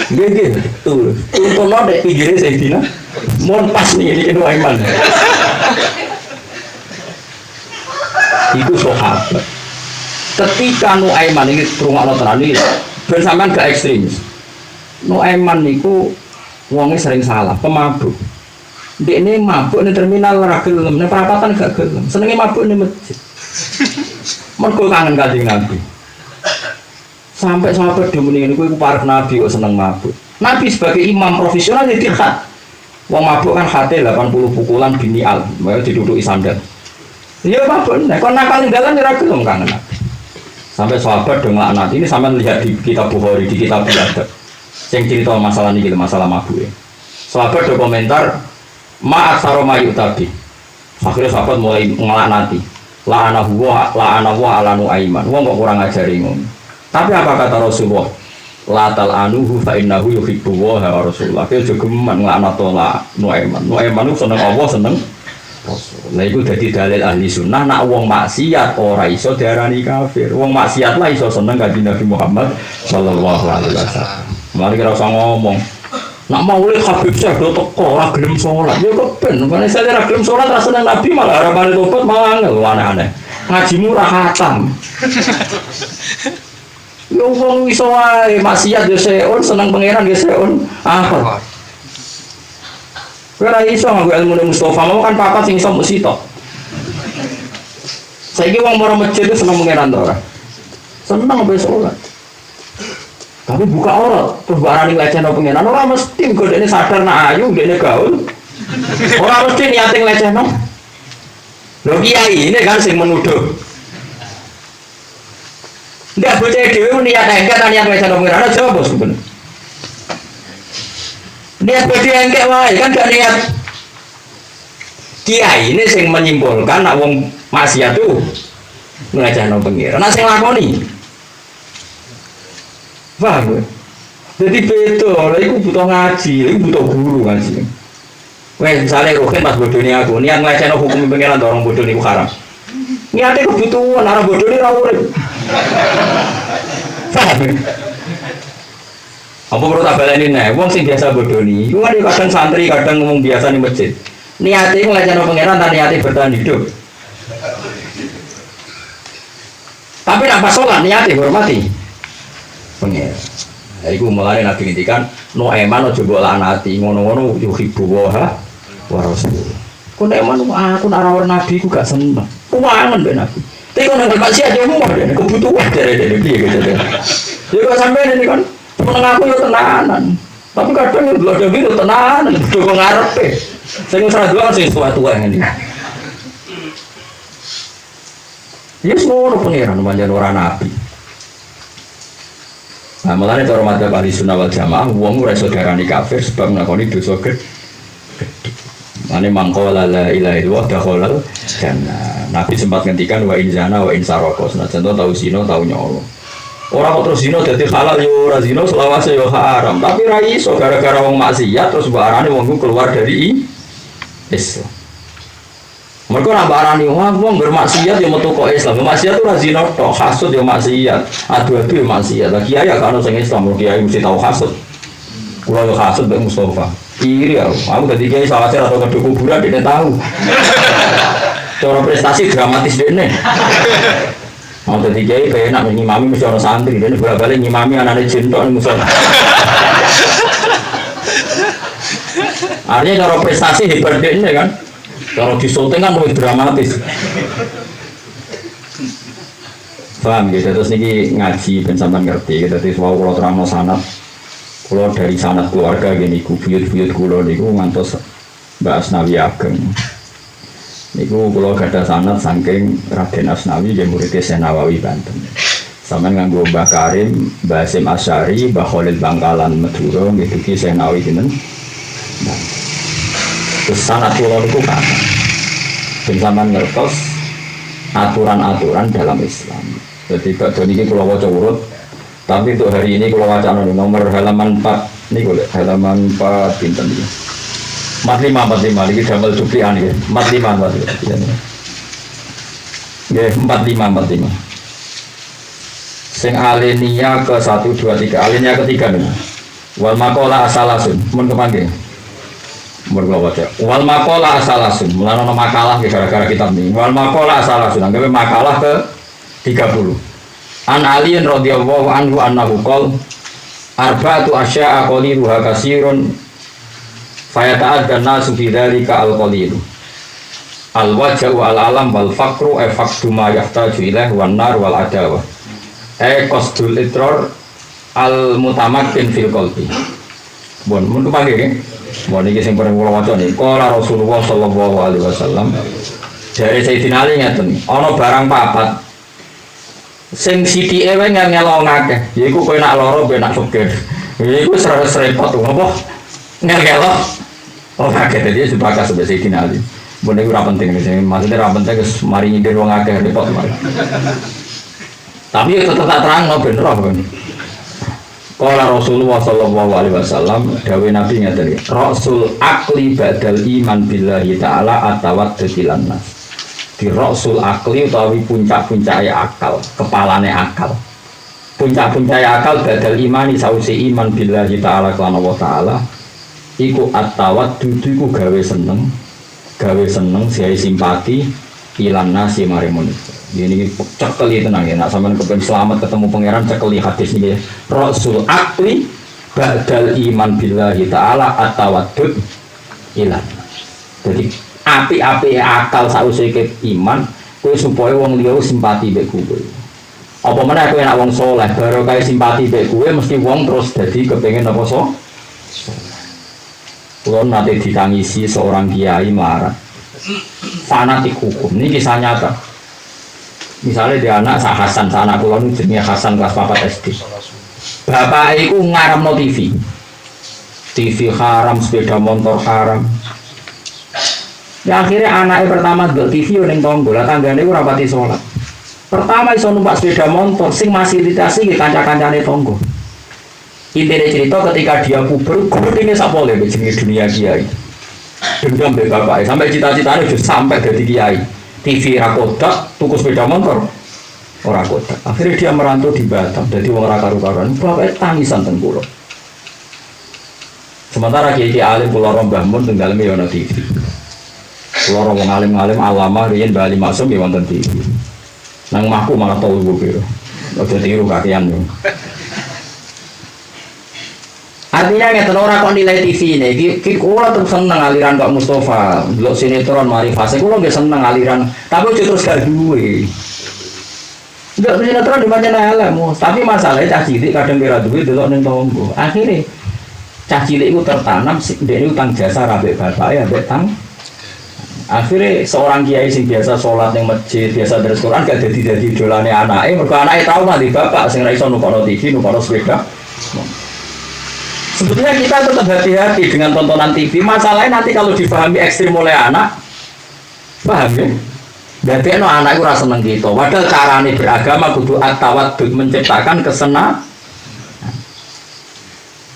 Nggih nggih, betul. Tuntuno dek pinggire Sayyidina. Mon pas iki Nuaiman. Iku sahabat. Ketika Nuaiman iki krungokno tenan iki, ben sampean gak ekstremis. Nuaiman niku wongnya sering salah, pemabuk. Dia ini mabuk di terminal ora gelem, ning perapatan gak gelem. Senenge mabuk di masjid. Mergo kangen Kanjeng Nabi. Sampai sahabat demene niku iku parek Nabi kok seneng mabuk. Nabi sebagai imam profesional ya dirhat. Wong mabuk kan hati 80 pukulan binial, mau diduduki sandal. Ya mabuk nek kon nakal dalan ora gelem kangen Nabi. Sampai sahabat dong laknat. Ini sampai lihat di kitab Bukhari, di kitab Adab. Yang cerita masalah ini, masalah mabuk ya. Sahabat do komentar, ma'at saromayu tabi. Akhirnya sahabat mulai ngelaknati. La'anahu ala nu'aiman. Wong kok kurang ajari ngono. Tapi apa kata Rasulullah? La tal'anuhu fa innahu yuhibbu wa Rasulullah. Dia juga ngelaknat nu'aiman. Nu'aiman itu seneng Allah, seneng Rasul. Nah itu jadi dalil ahli sunnah. Nak wong maksiat ora iso diarani kafir. Wong maksiat lah iso seneng kanjeng Nabi Muhammad sallallahu alaihi wasallam. Mari kira usah ngomong. Nak mau oleh Habib Syekh do teko ora gelem salat. Ya kepen, karena saya ora gelem salat ra seneng Nabi malah harapan tobat malah aneh-aneh. Ngajimu ra khatam. Yo wong iso wae maksiat yo seon seneng pangeran yo seon. Apa? Ora iso nganggo ilmu Mustafa mau kan papat sing iso mung sitok. Saiki wong moro masjid itu seneng pangeran to ora? Seneng ape salat. Tapi buka aurat, terus barang ngelecehno pengenan, orang mesti godene sadar nak ayu, godene gaul. Orang mesti niate ngelecehno. Lho kiai ini kan sing menuduh. Ndak bocah dhewe niat engke ta niat ngelecehno pengenan, aja bos ben. Niat bocah engke wae kan gak niat. Kiai ini sing menyimpulkan nak wong maksiat tuh ngelecehno pengenan. Nah sing lakoni paham gue? Jadi betul, itu butuh ngaji, itu butuh guru ngaji. Wes misalnya Rohin pas bodoh ini aku, niat ngelecehno hukum pengiran orang bodoh ini haram. Niatnya kebutuhan, orang bodoh ini rawurin. Paham? Apa perlu tak baleni nih? Wong sing biasa bodoh ini, itu kan kadang santri, kadang ngomong biasa di masjid. Niatnya ngelecehno pengiran, dan niatnya bertahan hidup. Tapi nak pas sholat niatnya hormati. Pengen, jadi aku mulai nabi ngintikan, no eman no coba lanati, ngono-ngono yuhibu wa Rasul. Kau eman aku narawar nabi, aku gak seneng. Kuangan be nabi. Tapi kau nanti masih aja umur deh, kebutuhan dari dia gitu deh. Jadi kau sampai ini kan, meneng aku yo tenanan. Tapi kadang yang belum jadi tenanan, butuh ngarep deh. Saya ngusah doang sih sesuatu yang ini. Ya semua pengiran manjan orang nabi. Nah, mulanya cara madzhab ahli sunnah wal jamaah, wong ora iso diarani kafir sebab nglakoni dosa gede. Mane mangkola la ilaha illallah dakhalal jannah. Nabi sempat ngendikan wa in zana wa in sarqa. Senajan tau zina tau nyolo. Ora kok terus zina dadi halal yo ora zina selawase yo haram. Tapi ra iso gara-gara wong maksiat terus barane wong keluar dari Islam. Mereka nak barani wong bermaksiat yang metu kok Islam. Maksiat itu razino tok, hasud yang maksiat, adu-adu yang maksiat. Lagi kiai kan sing Islam, kiai mesti tahu hasud. Kulo yo hasud mbek Mustafa. Iri aku dadi kiai sawatir atau kedua kuburan dia tahu. Cara prestasi dramatis dene. Mau dadi kiai penak ngimami mesti ono santri, dene bolak-balik ngimami anane jin tok Mustafa. Artinya cara prestasi hebat dene kan. Kalau di syuting kan lebih dramatis. Paham gitu, terus ini ngaji ben sampean ngerti. Jadi kalau kalau terang sanad, kalau dari sanad keluarga gini, buyut-buyut kulo niku ngantos Mbak Asnawi Ageng. Niku kalau gada sanad saking Raden Asnawi dia muridnya Syekh Nawawi Banten. Sampean nganggo Mbah Karim, Mbah Hasyim Asy'ari, Mbah Khalil Bangkalan Madura nggih iki Syekh Nawawi sinten. Terus sanad kula niku kan sampeyan ngertos aturan-aturan dalam Islam. Jadi bakdo niki kula waca urut, tapi untuk hari ini kula wacana nomor halaman 4 niku halaman 4 pinten iki. 45 iki damel duplikan iki. 45 nggih 45. Sing alinea ke 1 2 3, alinea ketiga nih. Wal maqala asalasun, mun kepanggih. Bergawat wal maqala asalasun mulane makalah gara-gara kitab ini wal maqala asalasun anggape makalah ke 30 an Ali radhiyallahu anhu annahu qol arba'atu asya'a qaliluha katsirun fayata'addan nasu fi dzalika al-qalilu al-wajhu al-alam wal faqru faktu ma yahtaju ilaih wan nar wal adawa qasdul itror al-mutamakkin fil qalbi bon mun panggil mau niki sing pernah kula waca nih. Qala Rasulullah sallallahu alaihi wasallam dari Sayyidina Ali ngeten, ana barang papat Sing sithike wae ngel-ngelo akeh. Ya iku kowe nak lara ben nak sugih. Ya iku repot apa? Ngel-ngelo. Oh akeh dadi sebakas sebab Sayyidina Ali. Mun iku ora penting sing maksudnya ora penting wis mari nyindir wong akeh repot mari. Tapi ya tetep tak terangno ben roh ben. Qala Rasulullah sallallahu alaihi wasallam dawuh Nabi ngaten iki. Rasul akli badal iman billahi taala atawaddulan nas. Di rasul akli utawi puncak-puncake akal, kepalane akal. Puncak-puncake akal badal imani sause iman billahi taala lan Allah taala. Iku atawaddu iku gawe seneng siai simpati ilan nasi mari manusia. Ini cekeli tenang ya, nak sampean kepen selamat ketemu pangeran cekeli hadis ini ya. Rasul akli badal iman billahi taala atawaddud ilan. Jadi api-api akal sause ke iman kowe supaya wong liya simpati mbek kowe. Apa meneh kowe nek wong saleh baru kae simpati mbek kowe mesti wong terus dadi kepengin apa so? Kulo nate ditangisi seorang kiai marah. Fanatik hukum. Ini kisah nyata. Misalnya dia anak Sak Hasan, anak kulo nu jenenge Hasan kelas 4 SD. Bapak iku ngaramno TV. TV haram, sepeda motor haram. Ya akhirnya anaknya pertama delok TV ning tangga, lah tanggane iku ora pati salat. Pertama iso numpak sepeda motor sing fasilitasi ki kanca-kancane tangga. Intinya cerita ketika dia puber, ini sapa le jenenge dunia kiai. Dendam be bapak, sampai cita-citanya udah sampai jadi kiai. TV ra kodak, tuku sepeda motor ora kodak. Akhirnya dia merantau di Batam, jadi wong ora karu-karuan. Bapaknya tangisan teng kula. Sementara kiai alim kula Mbah Mun teng daleme ya ana TV. Kula wong alim-alim alama riyen Mbah Ali Maksum ya wonten TV. Nang mahku malah tau ibu piro. Ojo tiru kakean yo. Artinya ngeten ora kok nilai TV ini, iki kula terus seneng aliran Pak Mustafa, delok sinetron mari fase kula nggih seneng aliran, tapi terus gak duwe. Ndak sinetron di pancen elek, tapi masalahnya cah cilik kadang kira duwe delok ning tangga. Akhire cah cilik iku tertanam ndekne utang jasa ra mbek bapak ya mbek tang. Akhirnya seorang kiai sing biasa sholat ning masjid, biasa terus Quran gak dadi idolane anake, mergo anake trauma di bapak sing ra iso nukono TV, nukono sepeda. Sebetulnya kita tetap hati-hati dengan tontonan TV. Masalahnya nanti kalau difahami ekstrim oleh anak, paham ya? Berarti anak itu rasa seneng gitu. Padahal caranya beragama kudu at-tawaddud, menciptakan kesenangan.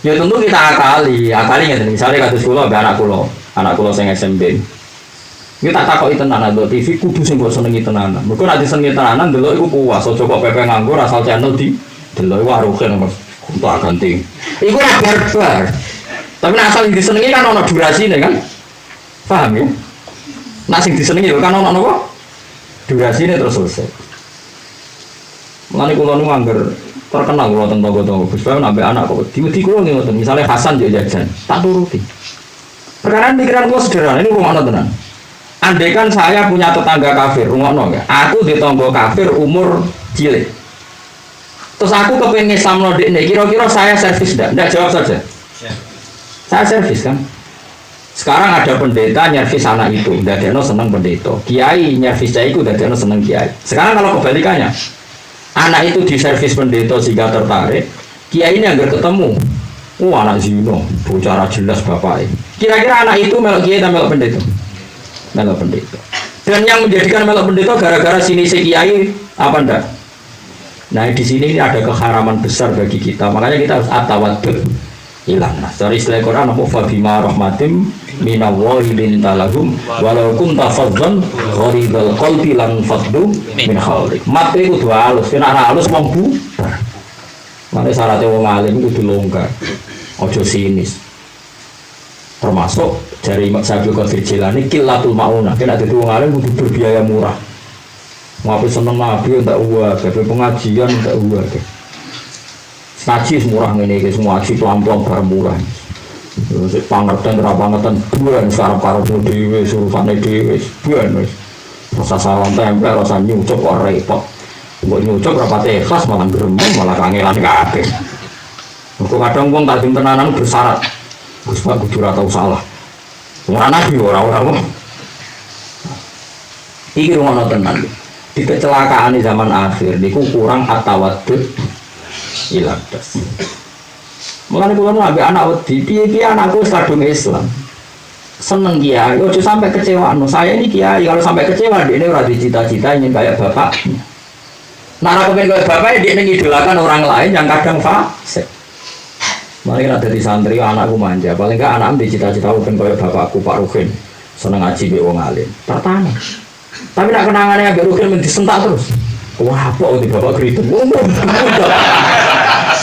Ya tentu kita akali nggak. Misalnya kados kula anak kula sing SMP. Kita tak takoki tenan ndelok TV kudu sing mbok senengi tenanan. Mergo nek disenengi tenanan ndelok iku puas, aja kok pepe nganggur asal channel di delok iku arugen untuk ganti. Iku ora barbar. Tapi nek asal disenengi kan ana durasine kan. Paham ya? Nek sing disenengi kan ana napa? Durasine terus selesai. Mulane kula nu angger terkenal kula teng tangga-tangga Gus Bae nambah anak kok diwedi kula ngoten. Misale Hasan yo jajan, tak turuti. Perkara pikiran kula sederhana ini rumah tenan. Andai kan saya punya tetangga kafir, rungokno enggak? Aku di tangga kafir umur cilik. Terus aku kepengen Islamno dekne, kira-kira saya servis enggak? Enggak, jawab saja. Ya. Saya servis kan. Sekarang ada pendeta nyervis anak itu, dadekno seneng pendeta. Kiai nyervis saya itu dadekno seneng kiai. Sekarang kalau kebalikannya, anak itu diservis pendeta sehingga tertarik, kiai ini agar ketemu. Anak zino, bicara jelas bapaknya. Kira-kira anak itu melok kiai atau melok pendeta? Melok pendeta. Dan yang menjadikan melok pendeta gara-gara sini si kiai apa ndak? Nah di sini ada keharaman besar bagi kita, makanya kita harus at-tawaddud ilang. Nah, dari istilah Quran apa fabima rahmatim minallahi lintalahum walau kunta faddan gharidul qalbi lan faddu min hawlik. Mate kudu halus, nek ora halus wong bubar. Mane syaratnya wong alim kudu longgar. Ojo sinis. Termasuk dari Imam Syafi'i Qadir Jilani qillatul maunah. Nek dadi wong alim kudu berbiaya murah. Ngapain seneng nabi ndak uang, tapi pengajian ndak uang. Ngaji murah ini, semua ngaji pelan-pelan barang murah. Pangerten pangerten buan sekarang para dewi surufane dewi buan wis. Rasa salam tempel, rasa nyucuk kok repot. Mbok nyucuk rapate ikhlas malah gremeng malah kangelan kabeh. Mergo kadang wong tak tenanan bersyarat. Gus Pak kudu ora tau salah. Ora nabi ora. Iki rumono tenan. di kecelakaan di zaman akhir niku kurang atawadud iladas. Mulane kula nu ambek anak wedi, piye-piye anakku kadung Islam. Seneng kiai, ojo sampai kecewa. No, saya ini kiai, kalau sampai kecewa dia ini ora cita-cita ingin kayak bapaknya. Nara pengen kayak bapaknya dia ngidolakan orang lain yang kadang fasik. Paling ada di santri anakku manja, paling enggak anak di cita-cita pengen kayak bapakku Pak Ruhin, seneng ngaji be wong alim. Pertama. Tapi nak kenangannya Pak Ruhin disentak terus. Wah, apa di bapak kritik?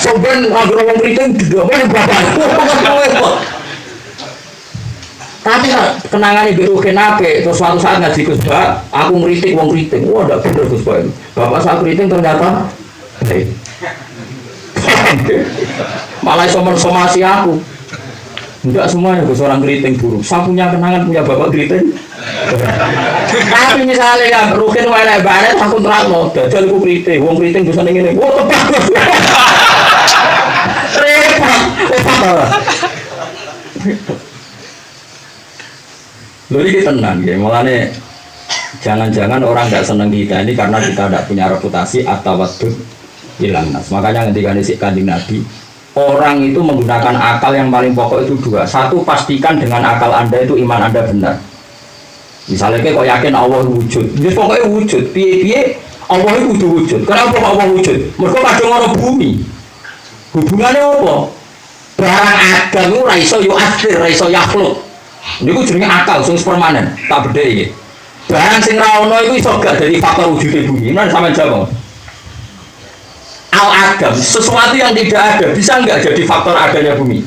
Soben nganggo wong kritik didomel bapakku. Tapi kenangannya biru kenape, terus suatu saat ngaji Gus Bah, aku ngeritik, wong ngeritik, wah tidak bener Gus Bah. Bapak saya ngeritik ternyata, malah somasi aku. Enggak semuanya Gus orang ngeritik buruk. Saya punya kenangan punya bapak ngeritik. Tapi misalnya ya Rukin wae baret, aku terang dajal aku ngeritik, wong ngeritik bisa ngene, wah tepat. Repot. Lalu ini tenang ya, mulanya jangan-jangan orang nggak seneng kita ini karena kita tidak punya reputasi atau waktu hilang nas. Makanya ketika disik Kanjeng Nabi, orang itu menggunakan akal yang paling pokok itu dua. Satu, pastikan dengan akal anda itu iman anda benar. Misalnya kok yakin Allah wujud, jadi pokoknya wujud. Piye Allah itu wujud. Kenapa Allah wujud? Mereka kadang orang bumi. Hubungannya apa? Barang agam itu raiso yu'athir, raiso yakhluk. Ini jenenge akal, sing permanen, tak beda iki. Barang sing ra ono iku iso gak dari faktor wujudnya bumi. Mana sama jawab. Al-agam, sesuatu yang tidak ada bisa nggak jadi faktor adanya bumi?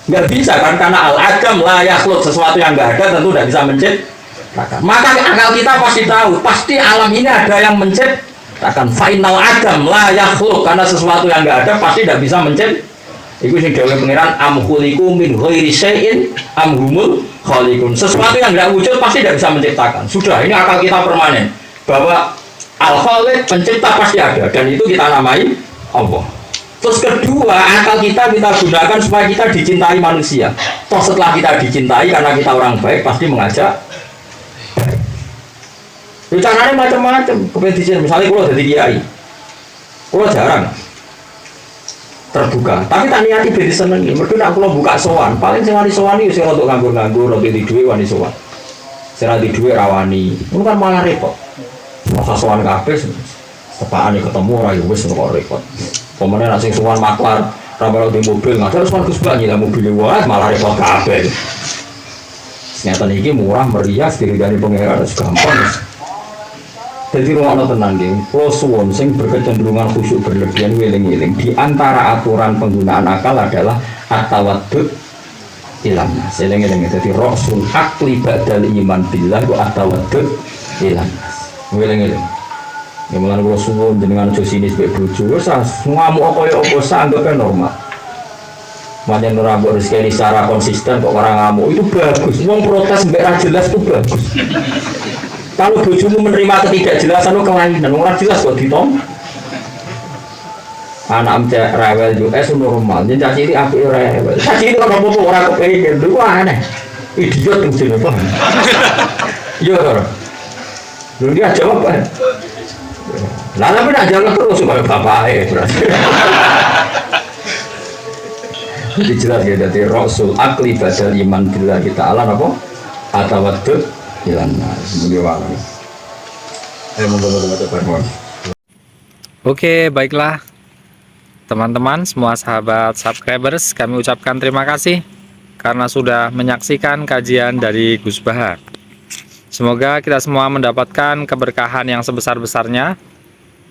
Nggak bisa kan, karena al-agam la yakhluk, sesuatu yang nggak ada tentu tidak bisa menciptakan. Maka akal kita pasti tahu, pasti alam ini ada yang menciptakan. Final agam la yakhluk, karena sesuatu yang nggak ada pasti tidak bisa menciptakan. Iku sing dawuh pangeran am khuliqu min ghairi syai'in am humul khaliqun. Sesuatu yang tidak wujud pasti tidak bisa menciptakan. Sudah, ini akal kita permanen bahwa al-khaliq pencipta pasti ada dan itu kita namai Allah. Terus kedua, akal kita gunakan supaya kita dicintai manusia. Toh setelah kita dicintai karena kita orang baik pasti mengajak. Caranya macam-macam. Kompetisi misalnya kalau jadi kiai, kalau jarang terbuka, tapi tak niati beri senengi. Mereka nak kalau buka sowan, paling sing wani sowan itu sing untuk nganggur-nganggur, untuk di duit wani sowan. Sing di duit rawani, itu kan malah repot. Masa sowan kabeh, sepaan ketemu orang wis kok repot. Pemenang nasi sowan maklar, ramai di mobil, nggak terus bagus banget lah mobil wah malah repot kabeh. Ternyata ini murah meriah, diri dari pengeran gampang. Jadi rumah tenang geng, kalau suwon sing berkecenderungan khusyuk berlebihan wiling-wiling di antara aturan penggunaan akal adalah atawadud ilana. Seling-eling jadi rasul akli badal iman billah wa atawadud ilana. Wiling-wiling. Yang mulai kalau suwon dengan sini sebagai bojo, ngamuk apa sanggupnya normal. Macam rambut rezeki secara konsisten kok orang ngamuk itu bagus. Wong protes mbak jelas itu bagus. Kalau bojomu menerima ketidakjelasan itu kelainan, orang jelas kok ditom. Anak amca rewel juga, normal. Jadi caci ini aku rewel. Caci ini kalau apa orang kepengen, itu aneh. Idiot tuh sini apa? Iya orang. Dulu dia jawab kan. Lalu tapi nak jawab terus supaya bapaknya berarti. Jadi jelas ya dari Rasul akli badal iman bila kita alam apa? Atawadud ilana sebagai wali. Oke, baiklah teman-teman, semua sahabat subscribers, kami ucapkan terima kasih karena sudah menyaksikan kajian dari Gus Bah. Semoga kita semua mendapatkan keberkahan yang sebesar-besarnya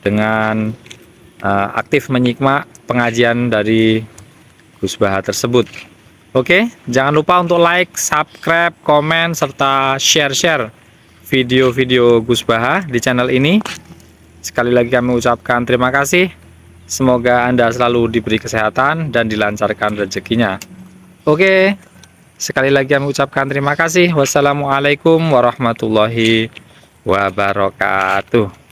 dengan aktif menyimak pengajian dari Gus Bah tersebut. Oke, jangan lupa untuk like, subscribe, komen, serta share video-video Gus Bah di channel ini. Sekali lagi kami ucapkan terima kasih. Semoga Anda selalu diberi kesehatan dan dilancarkan rezekinya. Oke, sekali lagi kami ucapkan terima kasih. Wassalamualaikum warahmatullahi wabarakatuh.